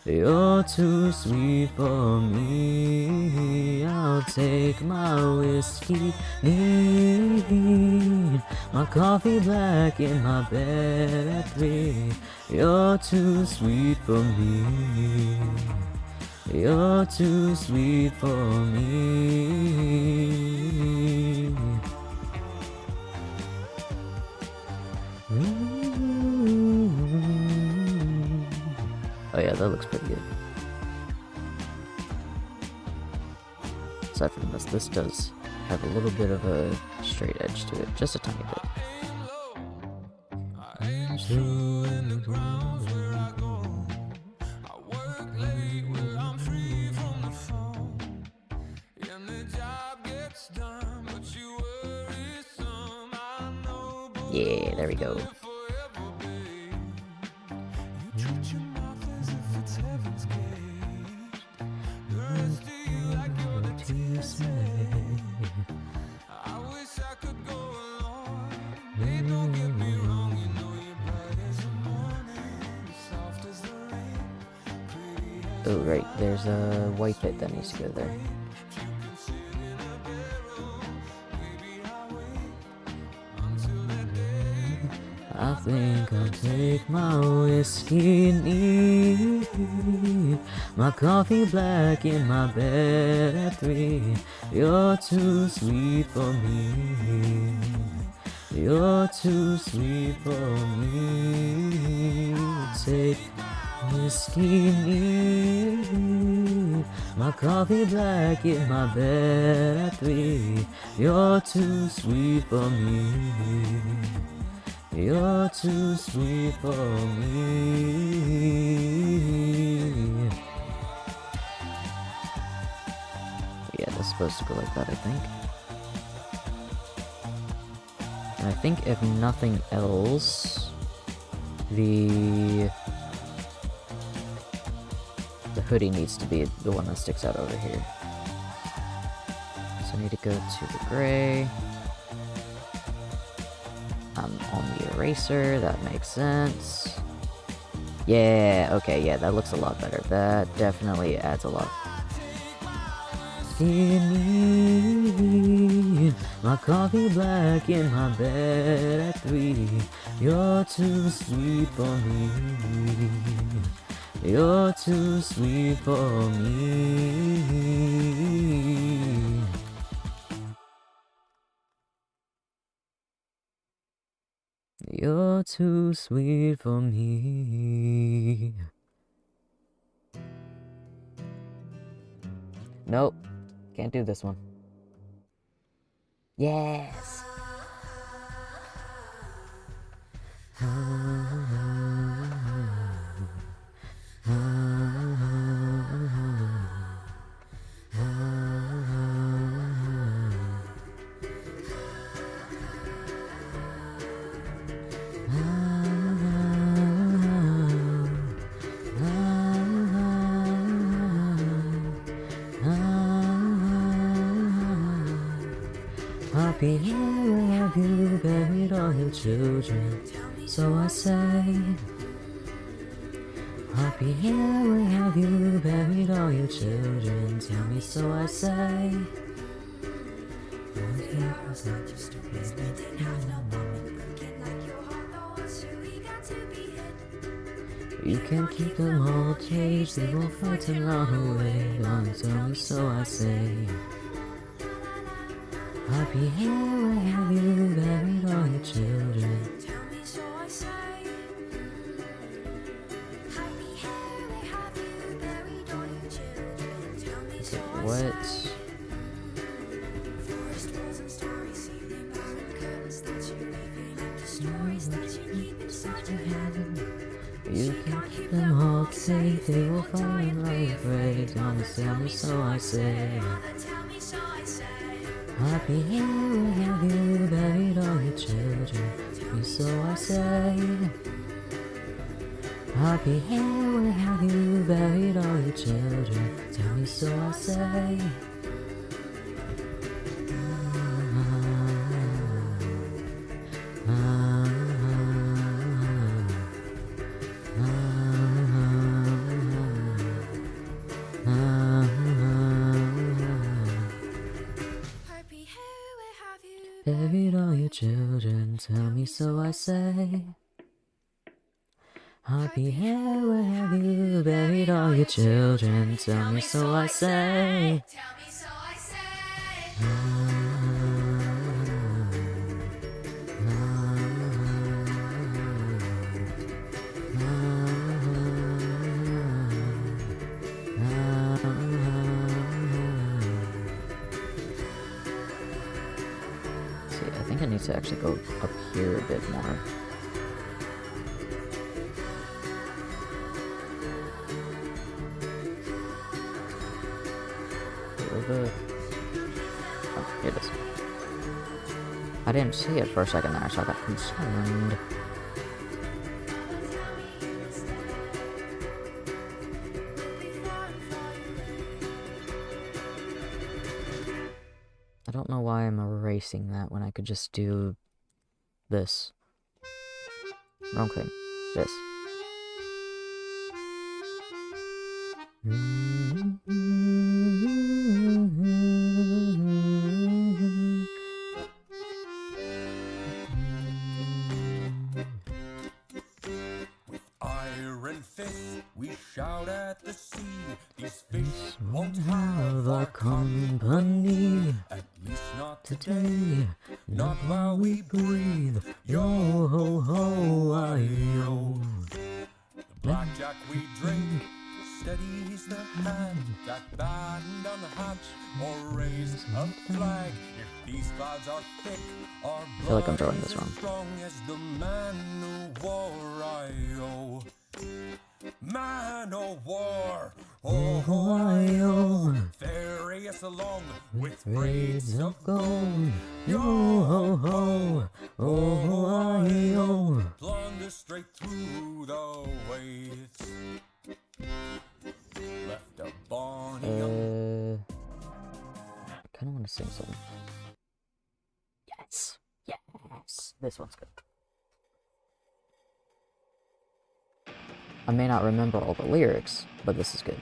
You're too sweet for me. I'll take my whiskey neat, my coffee black in my bed at 3. You're too sweet for me. You're too sweet for me. Oh yeah, that looks pretty good. Aside from this does have a little bit of a straight edge to it, just a tiny bit. I'm true in the ground where I go. I work late when I'm free from the phone, and the job gets done, but you worry some. I know, but yeah, there we go. Forever, babe. You treat your mouth as if it's heaven's gate. The rest of you like you're the TSA. I wish I could go along. Babe, don't get me wrong, you know you're bright as the morning, soft as the rain, pretty as Oh right, there's a white bit that needs to go there. I think I'll take my whiskey neat, my coffee black in my bed at 3. You're too sweet for me. You're too sweet for me. Take whiskey neat, my coffee black in my bed at 3. You're too sweet for me. You're too sweet for me. Yeah, that's supposed to go like that, I think. And I think if nothing else, the hoodie needs to be the one that sticks out over here. So I need to go to the gray. I'm on the eraser, that makes sense. Yeah, okay, yeah, that looks a lot better. That definitely adds a lot. Me, my coffee black in my bed at 3. You're too sweet for me. You're too sweet for me. You're too sweet for me. Nope, can't do this one. Yes. Happy here have you buried all your children, so I say. Happy here have you buried all your children, tell me so I say. You can't keep them all caged, they will fight and run away, tell me so I say. Happy here have you buried all your children. Tell me so I say. Happy here have you buried all your children. Tell me so I What? say. Forest walls and starry ceiling, iron curtains that you're leaving, and the stories that you keep inside your head. You can't keep them all safe, they will fall and lie afraid. Tell me so I say. Tell me so I say. Happy here have you buried all your children, tell me so I say. Happy here have you buried all your children, tell me so I say. Happy here have you Buried all your children, tell me so I say. Happy here have you buried all your children, tell me so I say. Tell me so I say. See, I think I need to actually go up here a bit more. Oh, here it is. I didn't see it for a second there, so I got concerned. I don't know why I'm erasing that when I could just do this. Wrong thing. This. Iron fist, we shout at the sea. These fish won't Have our company at least not today, not while we breathe. Yo ho ho, I-yo. The blackjack we drink steadies the hand that batten down the hatch or raise a flag. If these clouds are thick, our feel like I'm blood drawing this is wrong. as strong as the man o' war, I-yo. Man o' war, oh, Oh, I-yo. ferry us along with Braids of gold, yo ho ho, oh I oh. plunder straight through the waves. Left a bonny young I kind of want to sing something. Yes, yes, this one's good. I may not remember all the lyrics, but this is good.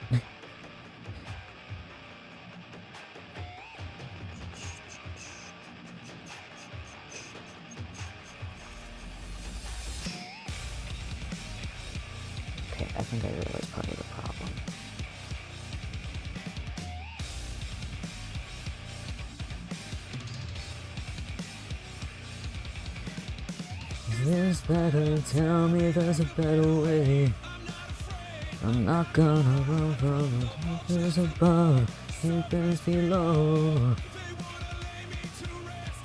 Okay, I think I realized part of the problem. Is better, tell me there's a better way. I'm not gonna run from the darkness above, deepest below.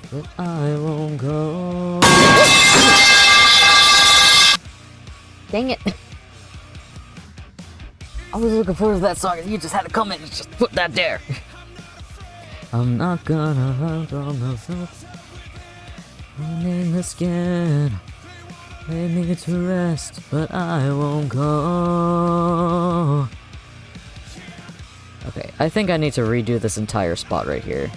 But I won't go. Dang it! I was looking forward to that song and you just had to come in and just put that there. I'm not gonna run from the filth. Running the skin. They need to rest, but I won't go. Okay, I think I need to redo this entire spot right here.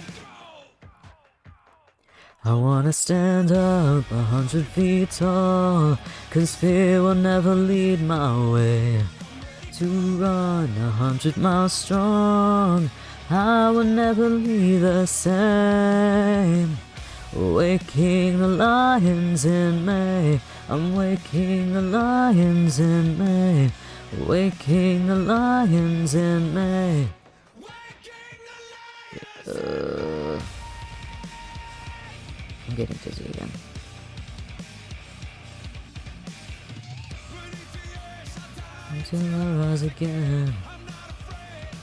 I wanna stand up 100 feet tall, 'cause fear will never lead my way. To run 100 miles strong, I will never be the same. Waking the lions in me, I'm waking the lions in me, waking the lions in me. I'm getting dizzy again. Until I rise again,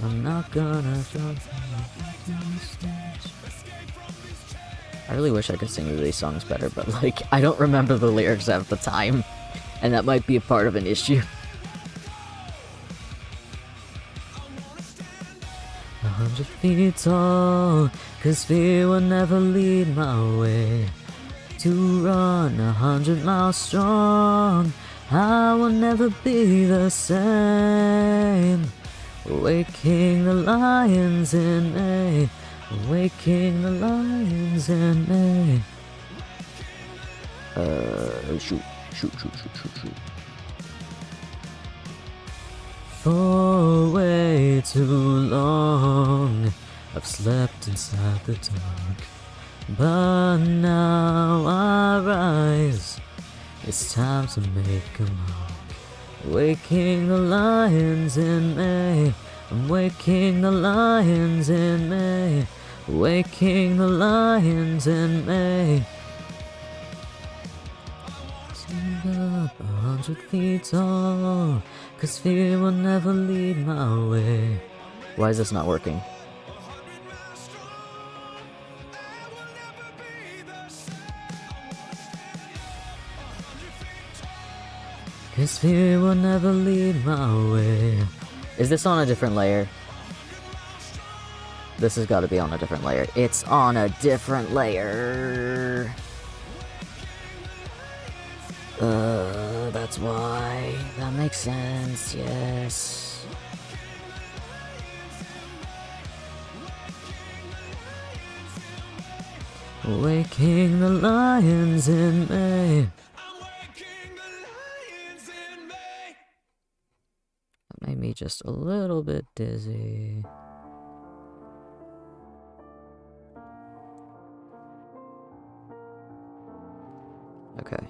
I'm not gonna drop from the stage. I really wish I could sing these songs better, but like, I don't remember the lyrics at the time, and that might be a part of an issue. 100 feet tall, 'cause fear will never lead my way. To run 100 miles strong, I will never be the same. Waking the lions in me, waking the lions in me. Shoot. For way too long, I've slept inside the dark, but now I rise. It's time to make a mark. Waking the lions in me, I'm waking the lions in me, waking the lions in me. Stand up 100 feet tall, 'cause fear will never lead my way. Why is this not working? Cause fear will never lead my way. Is this on a different layer? This has got to be on a different layer. It's on a different layer. That's why. That makes sense, yes. Waking the lions in me. That made me just a little bit dizzy. Okay.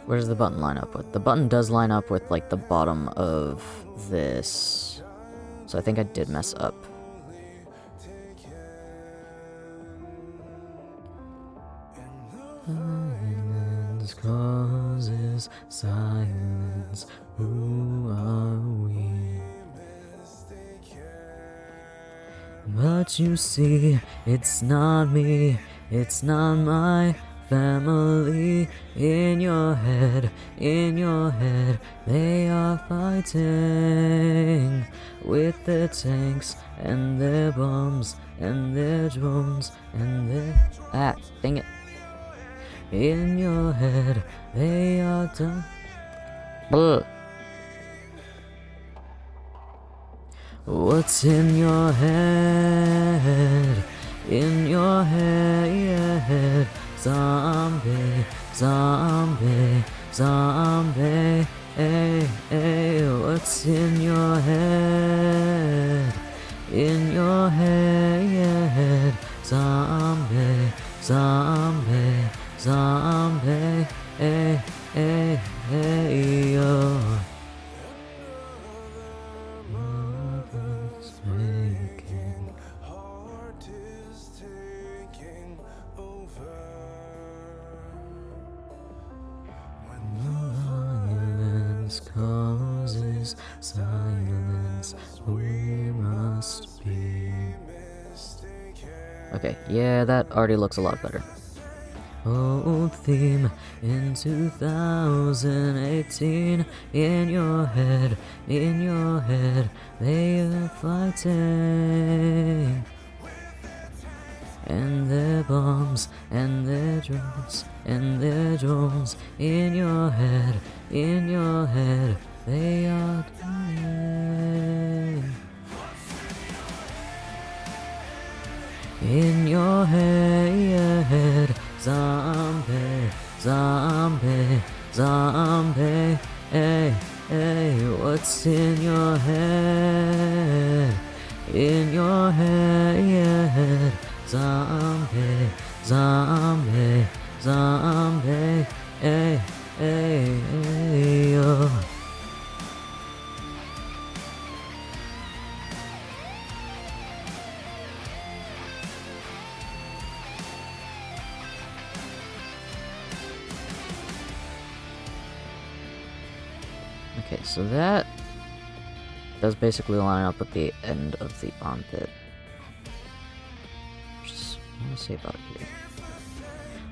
Where does the button line up with? The button does line up with, like, the bottom of this. So I think I did mess up. Silence causes silence. Who are we? But you see, it's not me, it's not my family in your head, they are fighting with their tanks and their bombs and their drones and their dang it. In your head, they are done. Blah. What's in your head? In your head, zombie, zombie, zombie. Hey, hey, what's in your head? In your head, zombie, zombie, zombie. Hey, hey, hey, yo. Heart is taking over. Violence causes silence. We must be. Okay, yeah, that already looks a lot better. Old theme in 2018. In your head, they are fighting. And their bombs, and their drones, in your head, they are dying. In your head, zombie, zombie, zombie. Hey, hey, what's in your head? In your head, zombie, zombie, zombie. Hey, hey, hey, yo. Okay, so that does basically line up with the end of the armpit. Just want to say about here.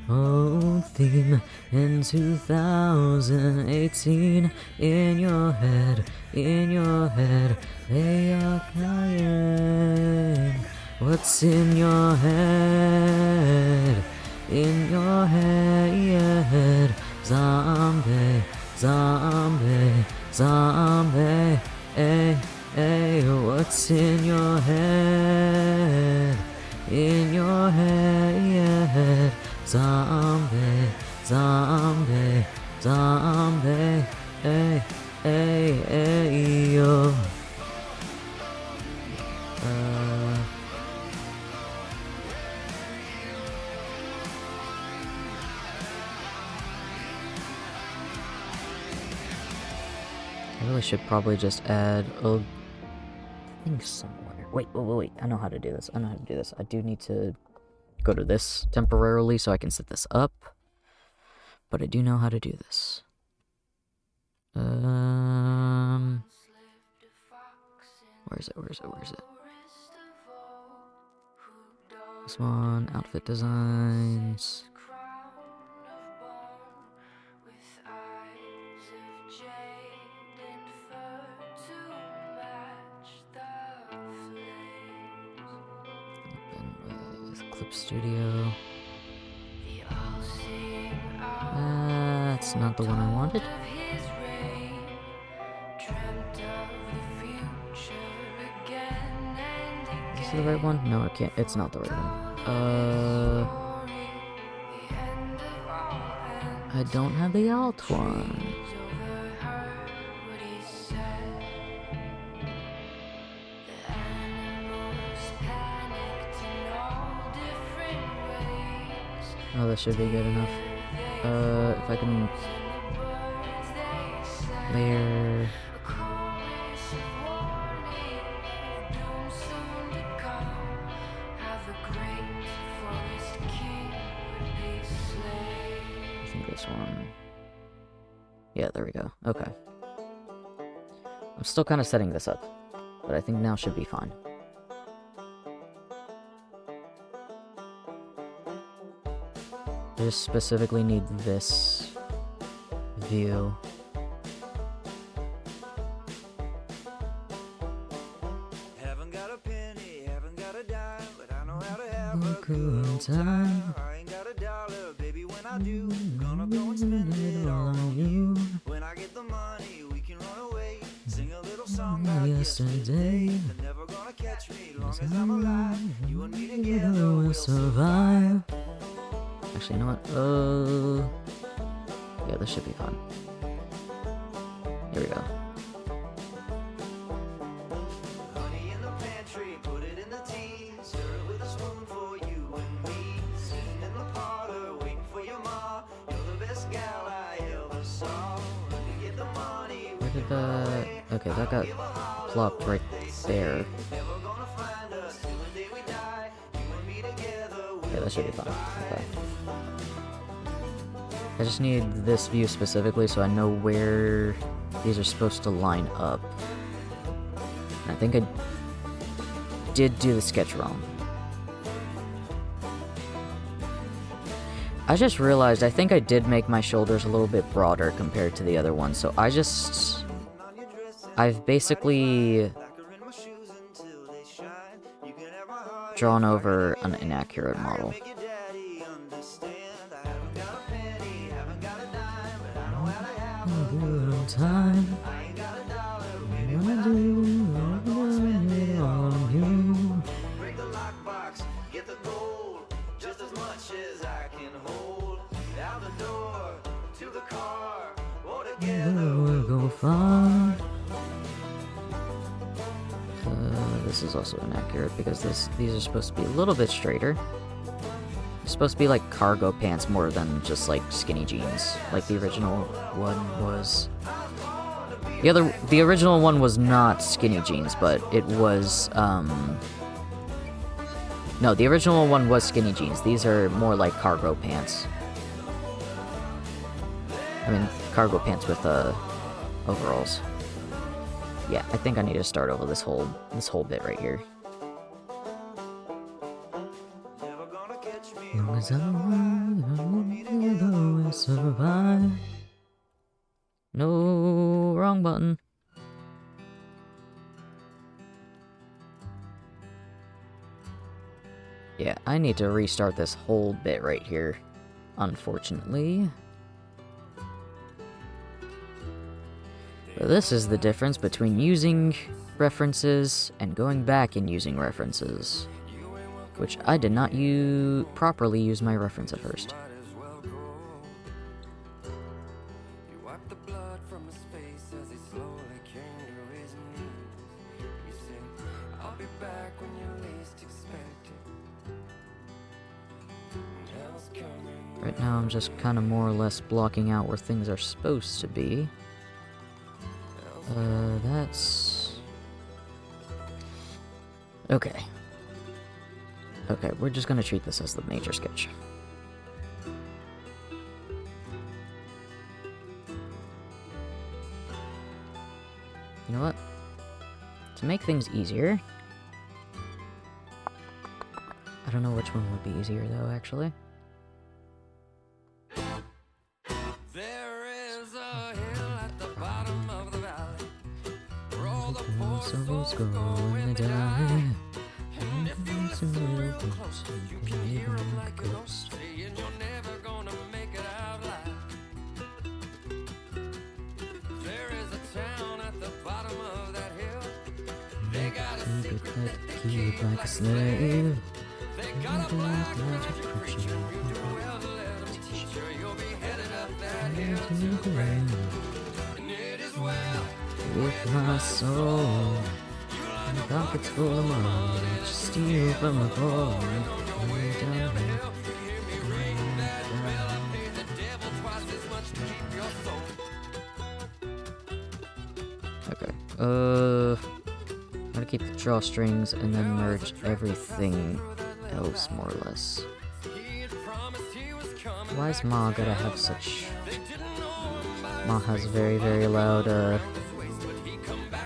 Old theme in 2018. In your head, they are crying. What's in your head? In your head, zombie, zombie, zombie. Hey, hey, what's in your head? In your head, zombie, zombie, zombie. Hey, hey, hey, yo. I really should probably just add a thing somewhere. Wait. I know how to do this. I do need to go to this temporarily so I can set this up. But I do know how to do this. Where is it? This one, outfit designs. Clip Studio. That's not the one I wanted. Is it the right one? No, it can't. It's not the right one. I don't have the alt one. Oh, that should be good enough. If I can... There... I think this one... Yeah, there we go. Okay. I'm still kind of setting this up, but I think now should be fine. I just specifically need this view. Haven't got a penny, haven't got a dime, but I know how to have a Good good time. I ain't got a dollar, baby, when I do, gonna go and spend it all on you. When I get the money, we can run away, sing a little song about yesterday. They're never gonna catch me, long as I'm alive. You and me together will survive. Actually, you know what? Yeah, this should be fun. Here we go. Honey in the pantry, put it in the tea. Stir it with a spoon for you and me. Sitting in the parlor, waiting for your ma. You're the best gal I ever saw. When we get the money, Where did that... Okay, that got plopped right there. never gonna find us till the day we die. You and me together. Yeah, that should be fun. Okay. I just need this view specifically so I know where these are supposed to line up. And I think I did do the sketch wrong. I just realized I think I did make my shoulders a little bit broader compared to the other one, so I've basically drawn over an inaccurate model. Time. Break the lockbox, get the gold, just as much as I can hold. Out the door, to the car, all together We'll go far. This is also inaccurate because these are supposed to be a little bit straighter. It's supposed to be like cargo pants more than just like skinny jeans, like the original one was. The original one was not skinny jeans, but it was no, the original one was skinny jeans. These are more like cargo pants. I mean, cargo pants with overalls. Yeah, I think I need to start over this whole bit right here. never gonna catch me. Long as I'm alive, I will survive. No, wrong button. Yeah, I need to restart this whole bit right here, unfortunately. But this is the difference between using references and going back and using references, which I did not properly use my reference at first. You wipe the blood from his face as he slowly came to his knees. You said, I'll be back when you least expect it. Hell's coming. Right now I'm just kind of more or less blocking out where things are supposed to be. That's... Okay. Okay, we're just gonna treat this as the major sketch. You know what? To make things easier... I don't know which one would be easier though, actually. There is a hill at the bottom of the valley where all the poor souls go when they die. And if you listen real close, you can hear 'em like a ghost saying you're never gonna make it out alive. There is a town at the bottom of that hill. They got a secret that they Keep keep like a slave. They got a black magic preacher. You do well to let 'em teach you. You'll be headed up that hill to great. And it is well. With my soul, my pockets full of money, just steal from the poor. Okay, gotta keep the drawstrings and then merge everything else more or less. Why is Ma gotta have such... Ma has very, very loud,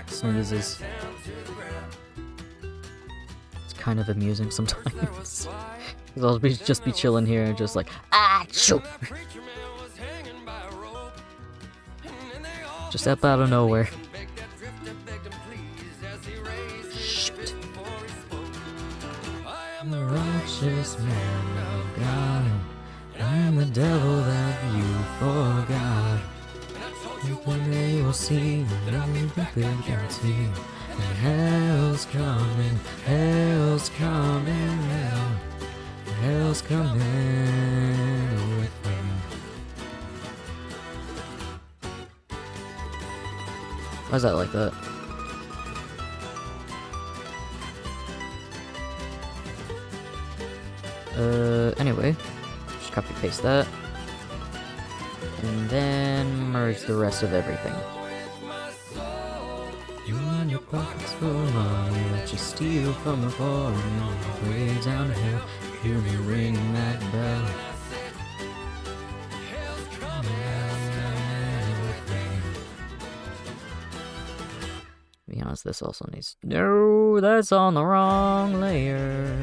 sneezes. It's kind of amusing sometimes. Because I'll just be chilling here and just like, ah, Shoot. Just up out of nowhere. Shoot. I'm the righteous man of God. I'm the devil that you forgot. When they will see everything can see. And hell's coming now. Hell's coming with them. Why's that like that? Anyway, just copy paste that. And then merge the rest of everything. You and your pockets full of money that you steal from the poor and way down to hell. Hear me ringing that bell. To be honest, this also needs. No, that's on the wrong layer.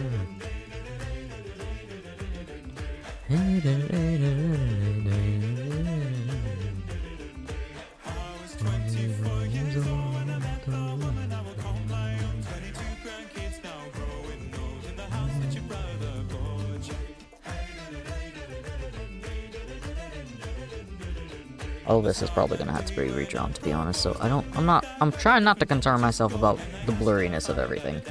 All this is probably gonna have to be redrawn, to be honest, so I'm trying not to concern myself about the blurriness of everything.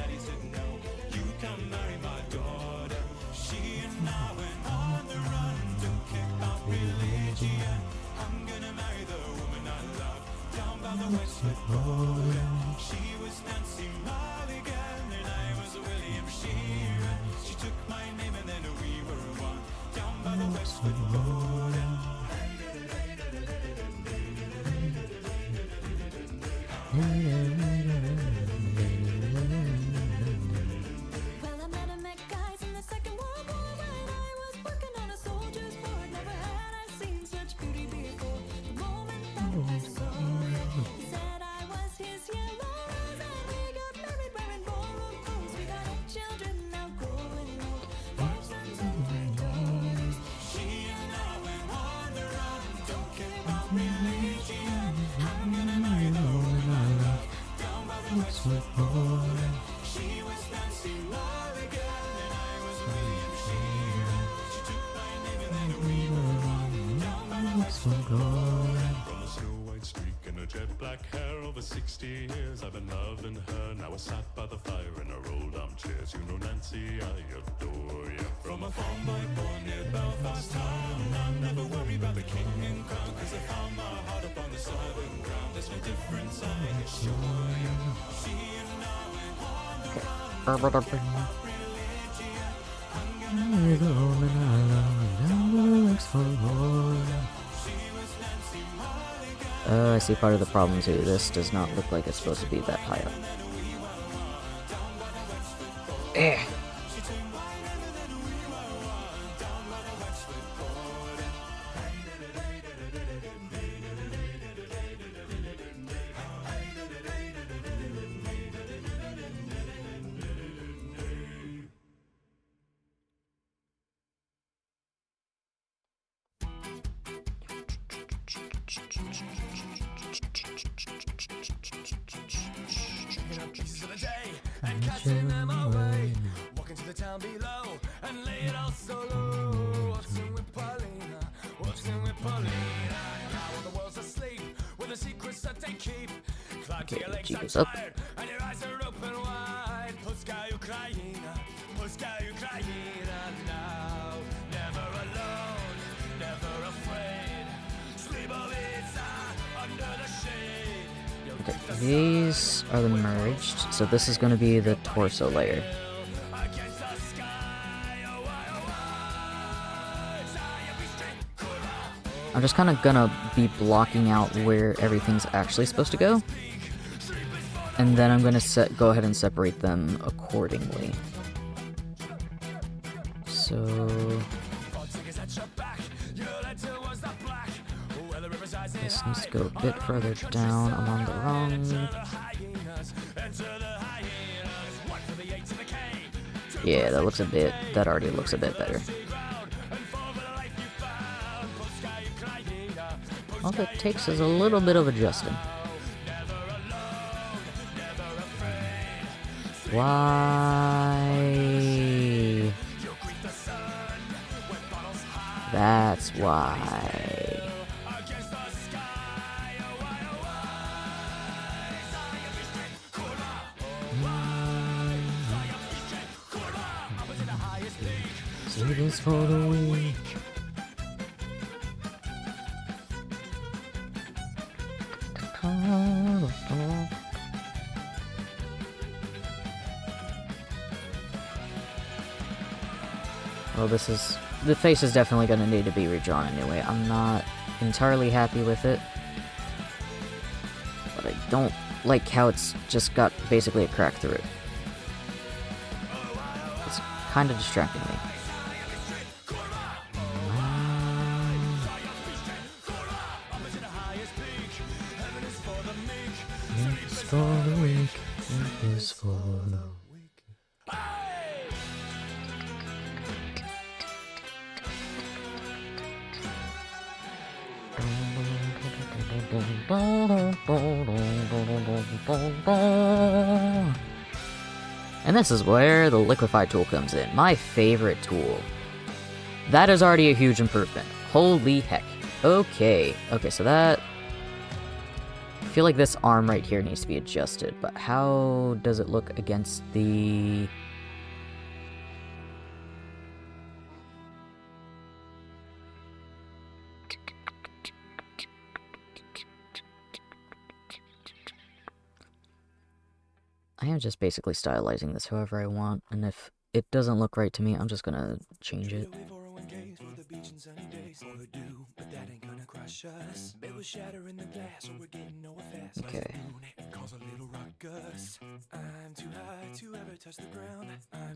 Well, I met guys in the Second World War when I was working on a soldier's board. Never had I seen such beauty before. The moment that I saw it, he said I was his yellow rose, and we got married wearing ballroom clothes. We got 8 children now growing old, 5 sons and 3 daughters. She and I went on the run, don't care about religion. I'm gonna marry the woman I love down by the Westwood Border. She was Nancy Mulligan and I was William Sheeran. She took my name and then we were on down by the Westwood Border. From a snow white streak and her jet black hair, over 60 years I've been loving her. Now I sat by the fire in her old armchairs. You know Nancy, I adore you. From a farm boy born near Belfast town, I never worry about the king and crown, cause I found my heart up on the southern ground. There's no difference, I assure you. She and I went on the run, don't care about religion. I'm gonna marry the woman I love down by the Westwood Border. She was Nancy Mulligan. I see part of the problem too. This does not look like it's supposed to be that high up. Eh. Picking up pieces of the day and casting them away. Walking to the town below and lay it all so low. What's in with Paulina? What's in with Paulina? Now the world's asleep with the secrets that they keep. Climb to your legs G and goes up. tired and your eyes are open wide. Polska Ukraina, Polska Ukraina now. Never alone, never afraid. Slibovica under the shade. Okay, these are the merged, so this is going to be the torso layer. Against the sky, oh why, I'm just kind of gonna be blocking out where everything's actually supposed to go, and then I'm gonna go ahead and separate them accordingly. So this needs to go a bit further down. I'm on the wrong. Yeah, that already looks a bit better. All it takes is a little bit of adjusting. Why? That's why. Savings for the week. Well, the face is definitely going to need to be redrawn anyway. I'm not entirely happy with it, but I don't like how it's just got basically a crack through it. It's kind of distracting me. It's for the week. It's for the week. And this is where the Liquify tool comes in. My favorite tool. That is already a huge improvement. Holy heck. Okay, so that... I feel like this arm right here needs to be adjusted, but how does it look against the... I am just basically stylizing this however I want, and if it doesn't look right to me, I'm just gonna change it. Okay.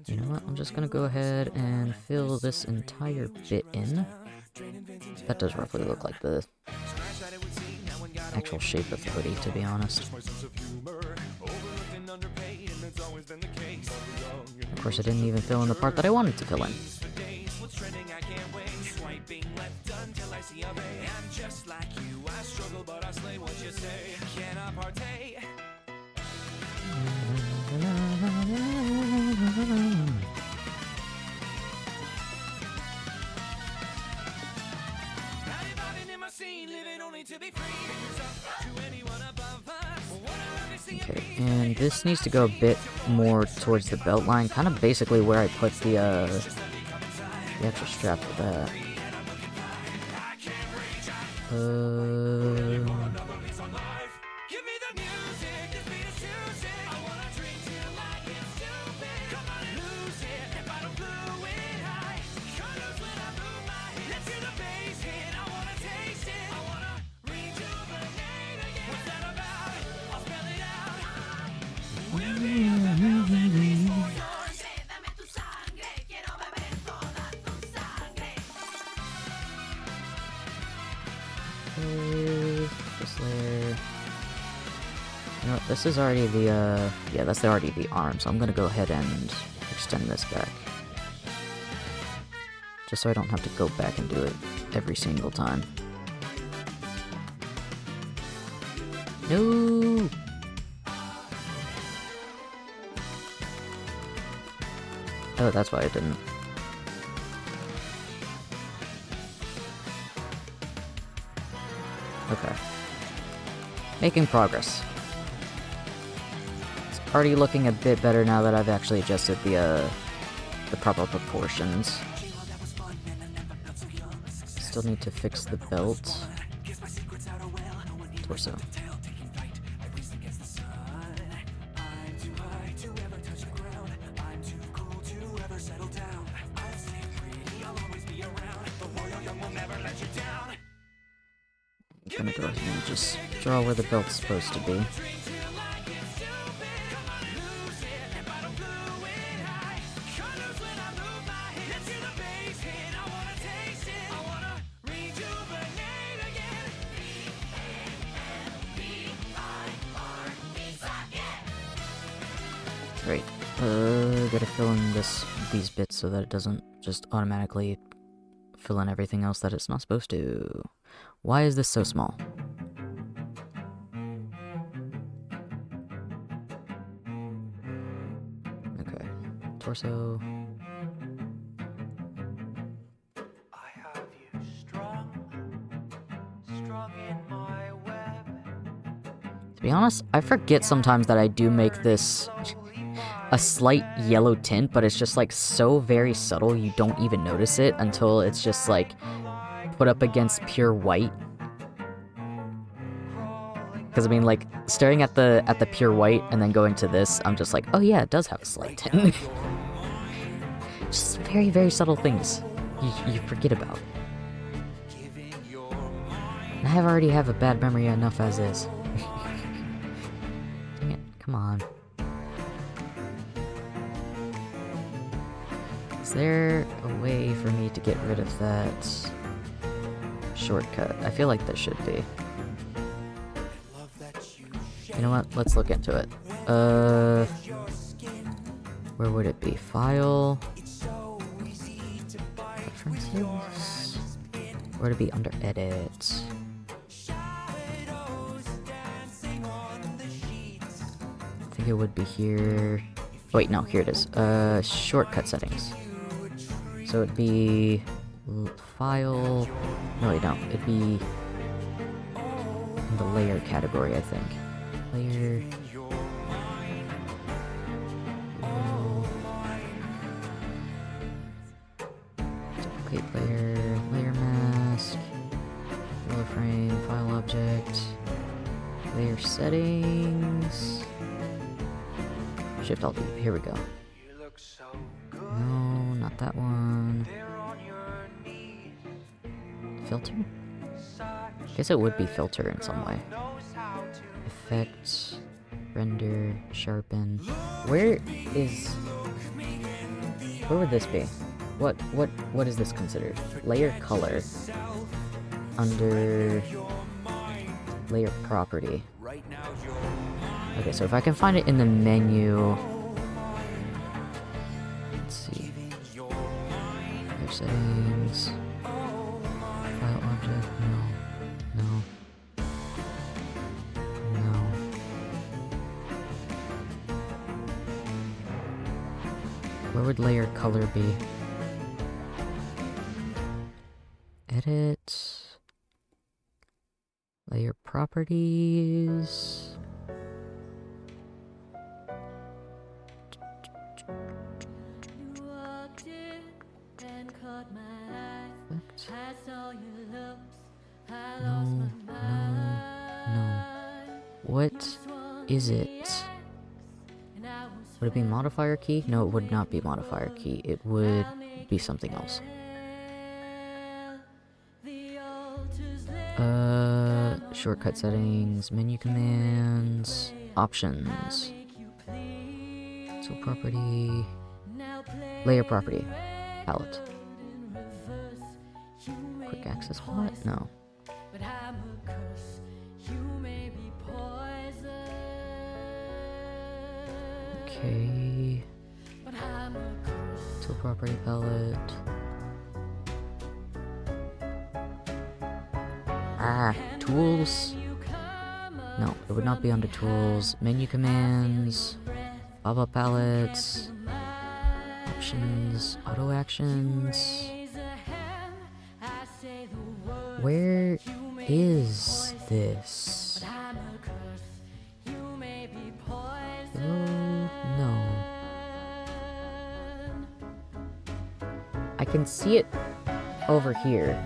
You know what, I'm just gonna go ahead and fill this entire bit in. That does roughly look like the actual shape of the hoodie, to be honest. Of course, I didn't even fill in the part that I wanted to fill in. Okay, and this needs to go a bit more towards the belt line, kind of basically where I put the extra strap for that. This layer. You know what, this is already the, yeah, that's already the arm, so I'm gonna go ahead and extend this back. Just so I don't have to go back and do it every single time. No! Oh, that's why I didn't. Okay. Making progress. It's already looking a bit better now that I've actually adjusted the proper proportions. Still need to fix the belt. Torso. I'm gonna go ahead and just draw where the belt's supposed to be. Great. Gotta fill in these bits so that it doesn't just automatically fill in everything else that it's not supposed to. Why is this so small? Okay. Torso. I have you strung in my web. To be honest, I forget sometimes that I do make this a slight yellow tint, but it's just like so very subtle you don't even notice it until it's just like put up against pure white. Because I mean, like staring at the pure white and then going to this, I'm just like, oh yeah, it does have a slight tint. Just very, very subtle things you forget about. And I already have a bad memory enough as is. Dang it, come on. Is there a way for me to get rid of that shortcut? I feel like there should be. You know what? Let's look into it. Where would it be? File. Preferences. Or would it be under edit? I think it would be here. Wait, no, here it is. Shortcut settings. So it'd be file. No, wait, no. It'd be in the layer category, I think. Layer. Duplicate layer. Layer mask. Roller frame. File object. Layer settings. Shift Alt D. Here we go. No, not that one. Filter? Guess it would be filter in some way. Effect, render, sharpen. Where would this be? What is this considered? Layer color. Under layer property. Okay, so if I can find it in the menu. Let's see. Layer settings. File object, no. Where would layer color be? Edit. Layer properties. You walked in and caught my eye. Effect. I saw your lips. I No, lost my no. mind. What is it? And I was Would it be modifier key? No, it would not be modifier key. It would be something else. the altar's lit. Shortcut settings, menu commands, options. So property, Now play layer property, palette. in reverse. You may Quick access palette? No. but I'm a curse. You may be poison. Okay. But I'm a curse. So property palette. Tools. No, it would not be under tools. Menu commands, pop-up palettes, options, auto actions. Where is this? Oh, no. I can see it over here.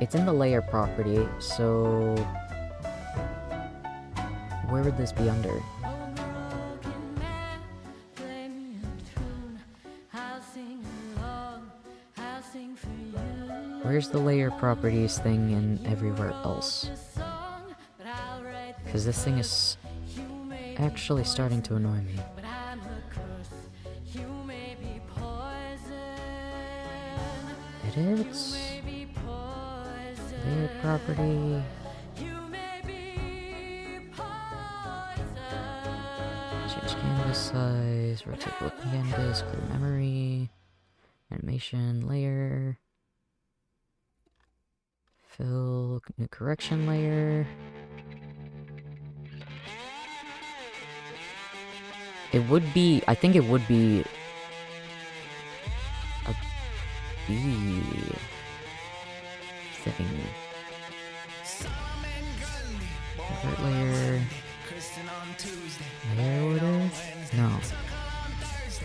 It's in the layer property, so where would this be under? Where's the layer properties thing and everywhere else? Because this thing is actually starting to annoy me. Edits? Layer property. Change canvas size, rotate the canvas, clear memory, animation, layer, Fill new correction layer. It would be, I think it would be a B thing. Invert layer. Layer order? No.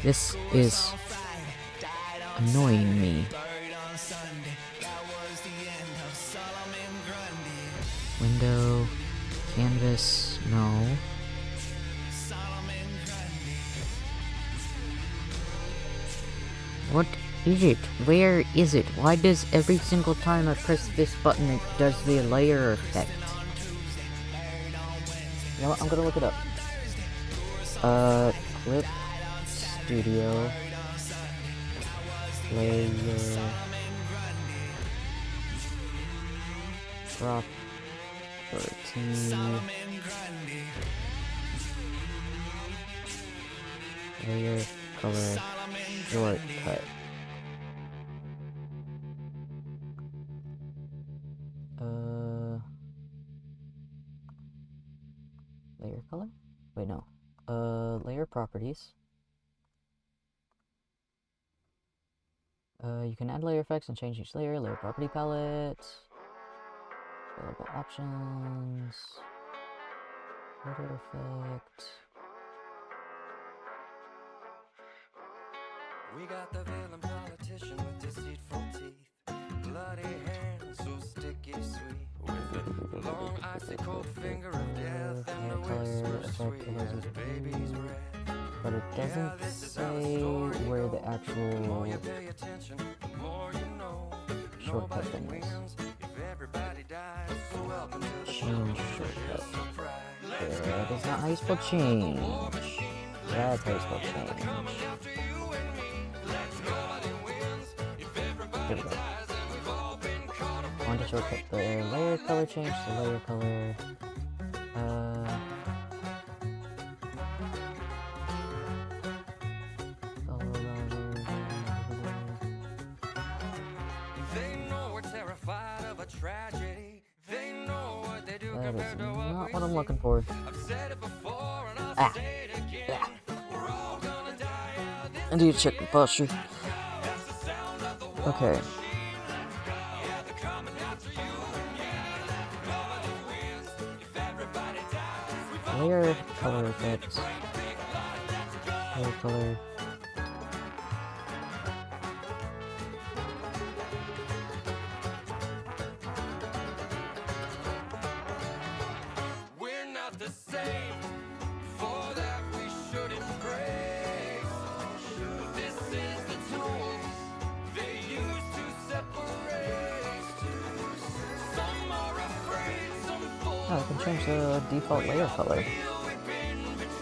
This is annoying me. Window, canvas, no. What is it? Where is it? Why does every single time I press this button it does the layer effect? You know what? I'm gonna look it up. Clip Studio layer property layer color shortcut. Layer color? Wait, no. Layer properties. You can add layer effects and change each layer. Layer property palette. Available options. Order effect. We got the villain politician with deceitful teeth, bloody hands so sticky sweet, with a long icy cold finger of death and a whisper sweet as baby's breath. But it doesn't say where the actual Pay attention, the more you know. shortcut thing is. If everybody dies, so welcome to the Change shortcut. surprise. That is not how you spell change. That's how you spell change. Here we go. I want to shortcut the layer color change to layer color. They know we're terrified of a tragedy. They know what they do That compared is to what not we what I'm see. looking for. I've said it before and I'll say it again. We're all gonna die. This I need to check the posture. is the sound of the war Okay. machine. Yeah, they're coming after you and me. Nobody wins if everybody dies. We've all Layer color effects. Layer color. We're not the same. For that we should embrace. This is the tool they use to separate. Some are afraid, some fall. Oh, I can change the default layer color.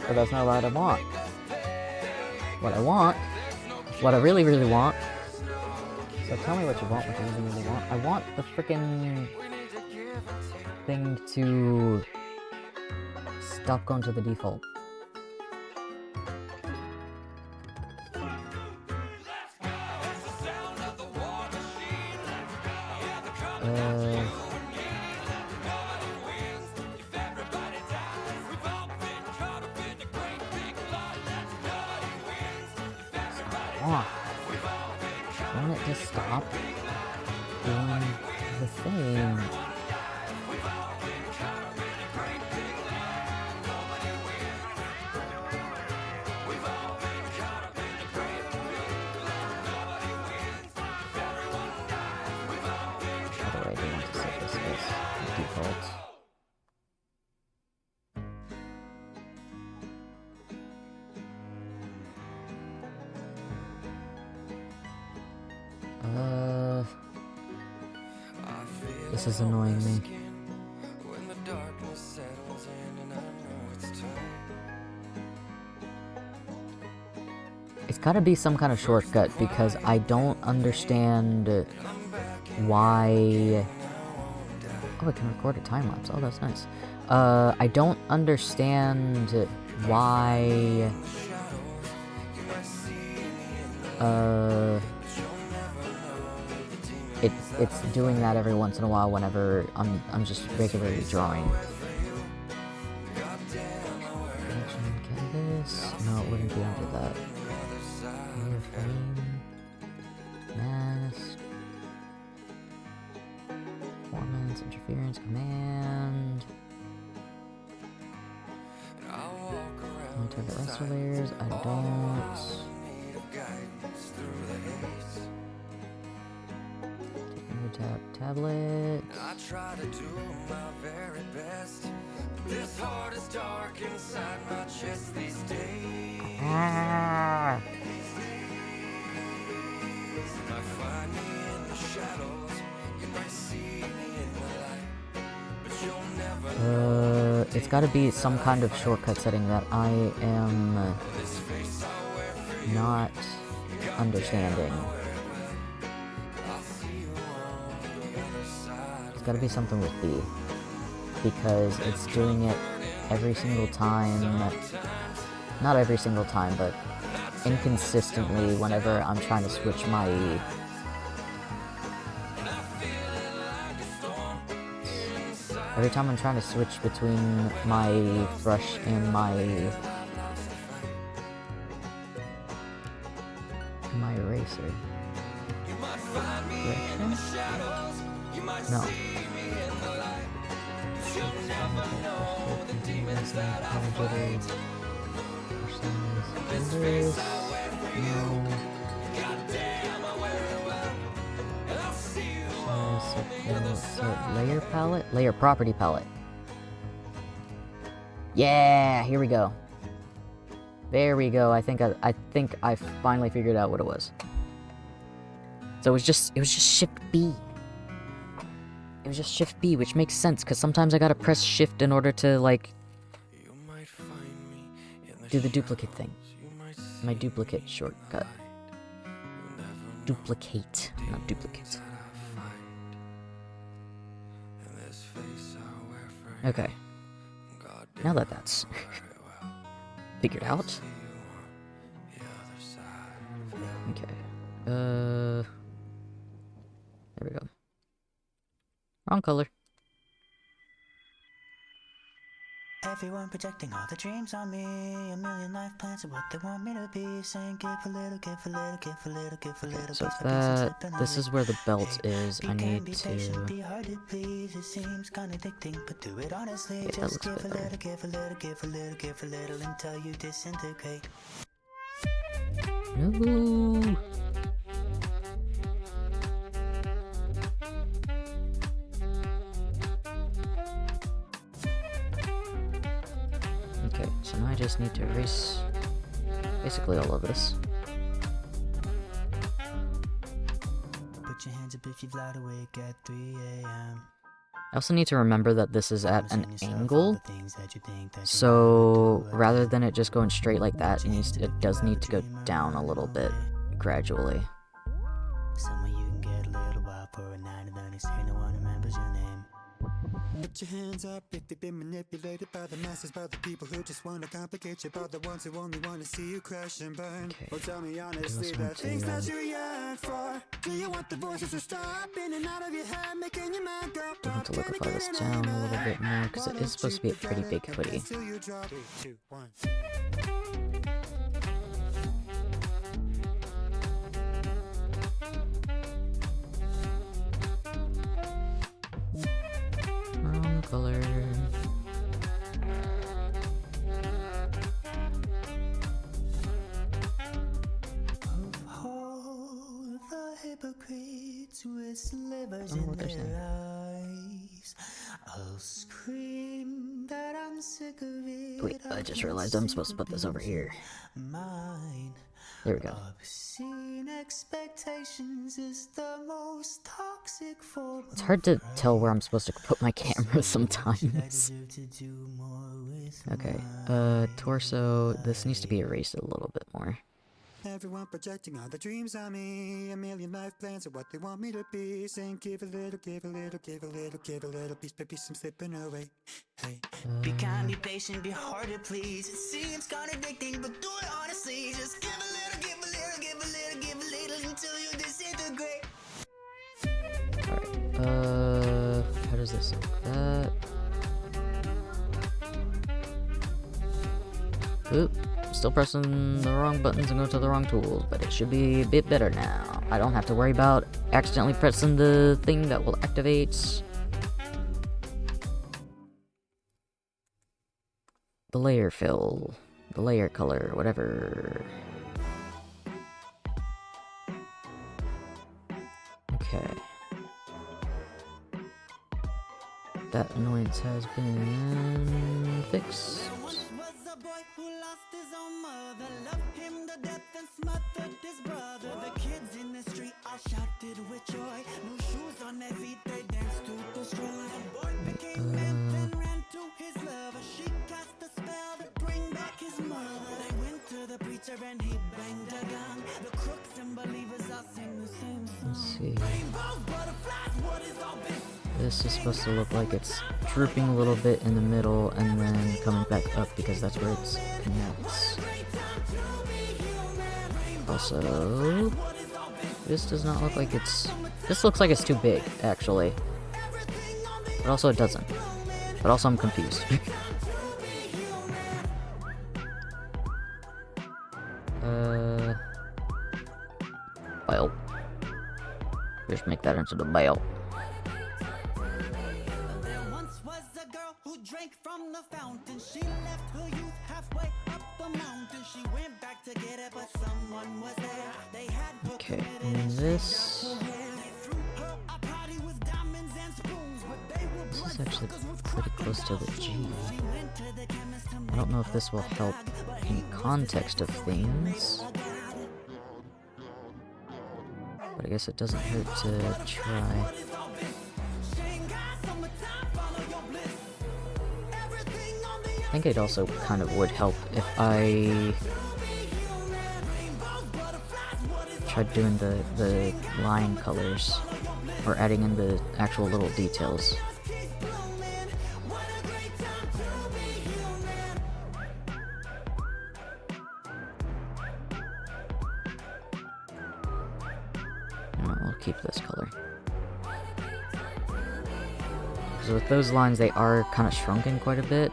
But that's not what I want. What I really, really want. So tell me what you want, what you really, really want. I want the freaking thing to stop going to the default. I want it to stop doing the thing. How do I do to set this as default? This is annoying me. When the darkness settles in and I know it's time. It's gotta be some kind of shortcut because I don't understand why. Oh, I can record a time lapse. Oh, that's nice. I don't understand why. it's doing that every once in a while whenever I'm just regularly drawing. Canvas? No, it wouldn't be under that. Layer frame. Mask. Performance, interference, command. My target raster layers, I don't. Tablet. I try to do my very best, but this heart is dark inside my chest these days. Ah. You might find me in the shadows, you might see me in the light, but you'll never It's gotta be some kind of shortcut setting that I am not understanding. It's gotta be something with B. Because it's doing it every single time. Not every single time, but inconsistently whenever I'm trying to switch my... Every time I'm trying to switch between my brush and my eraser. Correction? No. Layer palette? Layer property palette. Yeah, here we go. There we go. I think I finally figured out what it was. So it was just Shift B. It was just Shift B, which makes sense because sometimes I gotta press Shift in order to like do the duplicate thing. My duplicate shortcut. Duplicate, not duplicate. Okay. Now that that's figured out. Okay. There we go. Wrong color. Everyone projecting all the dreams on me. A million life plans of what they want me to be. Saying give a little, give a little, give a little, give a little. So if this is where the belt is, I need to... Be hard to please. It seems contradicting, but do it honestly. Yeah, Just give a better. little, give a little, give a little, give a little until you disintegrate. No. Okay, so now I just need to erase basically all of this. Put your hands up if you've lied awake at 3 a.m. I also need to remember that this is at an angle, so rather than it just going straight like that, it does need to go down a little bit gradually. Some of you can get a little wild for a night and then say no one remembers your name. Put your hands up if they've been manipulated by the masses, by the people who just want to complicate you, by the ones who only want to see you crash and burn. Okay. Well, tell me honestly, Just the want to, things that you react for. Do you want the voices to stop in and out of your head, making your mind go? I want to liquefy this down a little bit more, because it is supposed to be a pretty big hoodie. 3, 2, 1. Wrong color. Hold the hypocrites with slivers I don't know in what they're saying. their eyes. I'll scream that I'm sick of it. Wait, I just realized I'm supposed to put this over here. Mine. There we go. Obscene expectations is the most toxic form. It's hard to tell where I'm supposed to put my camera sometimes. Okay, torso, this needs to be erased a little bit more. Everyone projecting all the dreams on me. A million life plans of what they want me to be. Saying give a little, give a little, give a little, give a little. Piece by piece I'm slipping away. Hey. Be kind, be patient, be hard to please. It seems contradicting, but do it honestly. Just give a little, give a little, give a little, give a little until you disintegrate. Still pressing the wrong buttons and going to the wrong tools, but it should be a bit better now. I don't have to worry about accidentally pressing the thing that will activate the layer fill, the layer color, whatever. Okay. That annoyance has been fixed. There once was a boy who lost his own mother, loved him to death and smothered his brother. The kids in the street all shouted with joy, new shoes on their feet, they danced to the destroy. The boy became man, then ran to his lover. She cast a spell to bring back his mother. They went to the preacher and he banged a gun. The crooks and believers all sing the same song. Let's see. Rainbows, butterflies, what is all this? This is supposed to look like it's drooping a little bit in the middle and then coming back up because that's where it connects. Also, this does not look like it's... This looks like it's too big, actually. But also it doesn't. But also I'm confused. Belt. Just make that into the belt. There once was a girl who drank from the fountain. She left her youth halfway up the mountain. She went back to get it, but someone was there. They had her Okay, committed and this... They threw her a party with diamonds and spoons, but they were This is blood actually suckers with pretty crack close to in the their G. shoes. She went to the chemist to I don't make know if this will help in context of things. But I guess it doesn't hurt to try. I think it also kind of would help if I tried doing the line colors or adding in the actual little details. We'll keep this color. So with those lines, they are kind of shrunken quite a bit.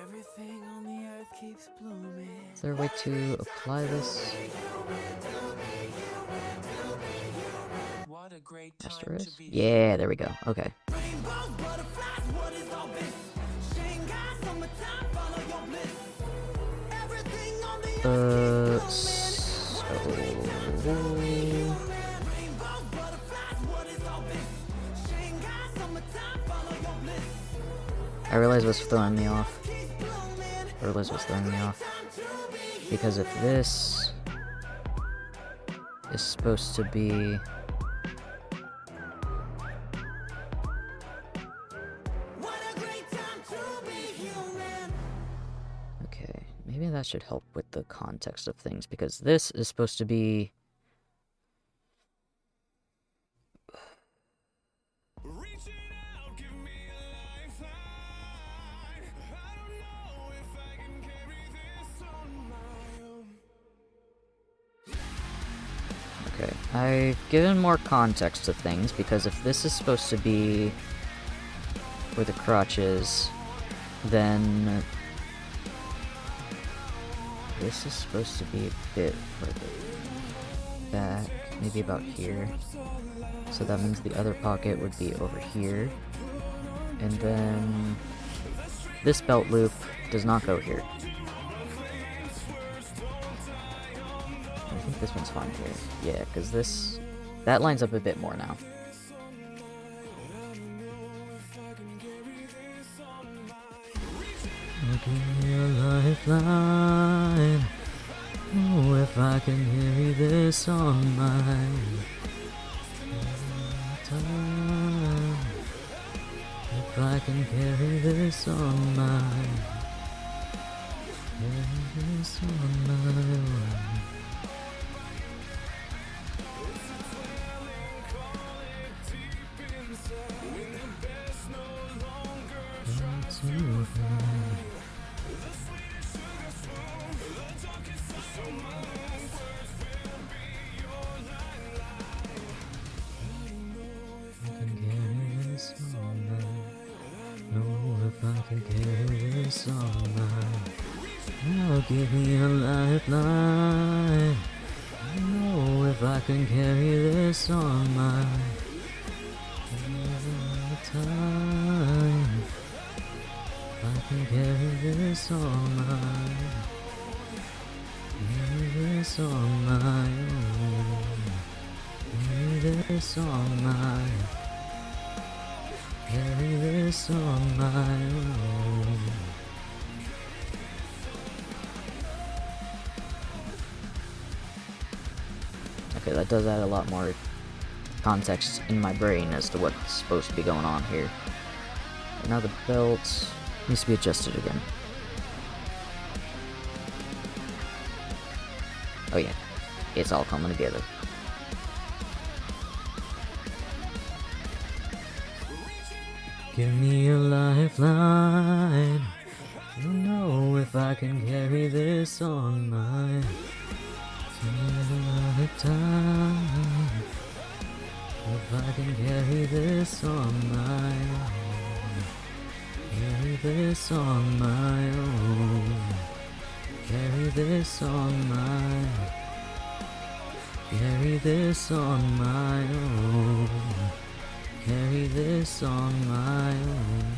Everything on the earth keeps blooming. Is there a way to apply this? What a great Master time is? to be Yeah, there we go. Okay. I realized what's throwing me off. I realized what's throwing me off. Because if this is supposed to be... Okay, maybe that should help with the context of things, because this is supposed to be... Okay, I've given more context to things, because if this is supposed to be where the crotch is, then this is supposed to be a bit further back, maybe about here. So that means the other pocket would be over here. And then this belt loop does not go here. I think this one's fine here. Yeah, because that lines up a bit more now. Give me a lifeline. Oh, if I can carry this on my time. If I can carry this on my Oh, give me a lifeline. I don't know if I can carry this on my time. I can carry this on my, carry this on my own. Carry this on my, carry this on my own. Okay, that does add a lot more context in my brain as to what's supposed to be going on here. And now the belt needs to be adjusted again. Oh yeah, it's all coming together. Give me a lifeline. I don't know if I can carry this on my time. If I can carry this on my own. Carry this on my own. Carry this on my. Carry this on my own. Carry this on my own.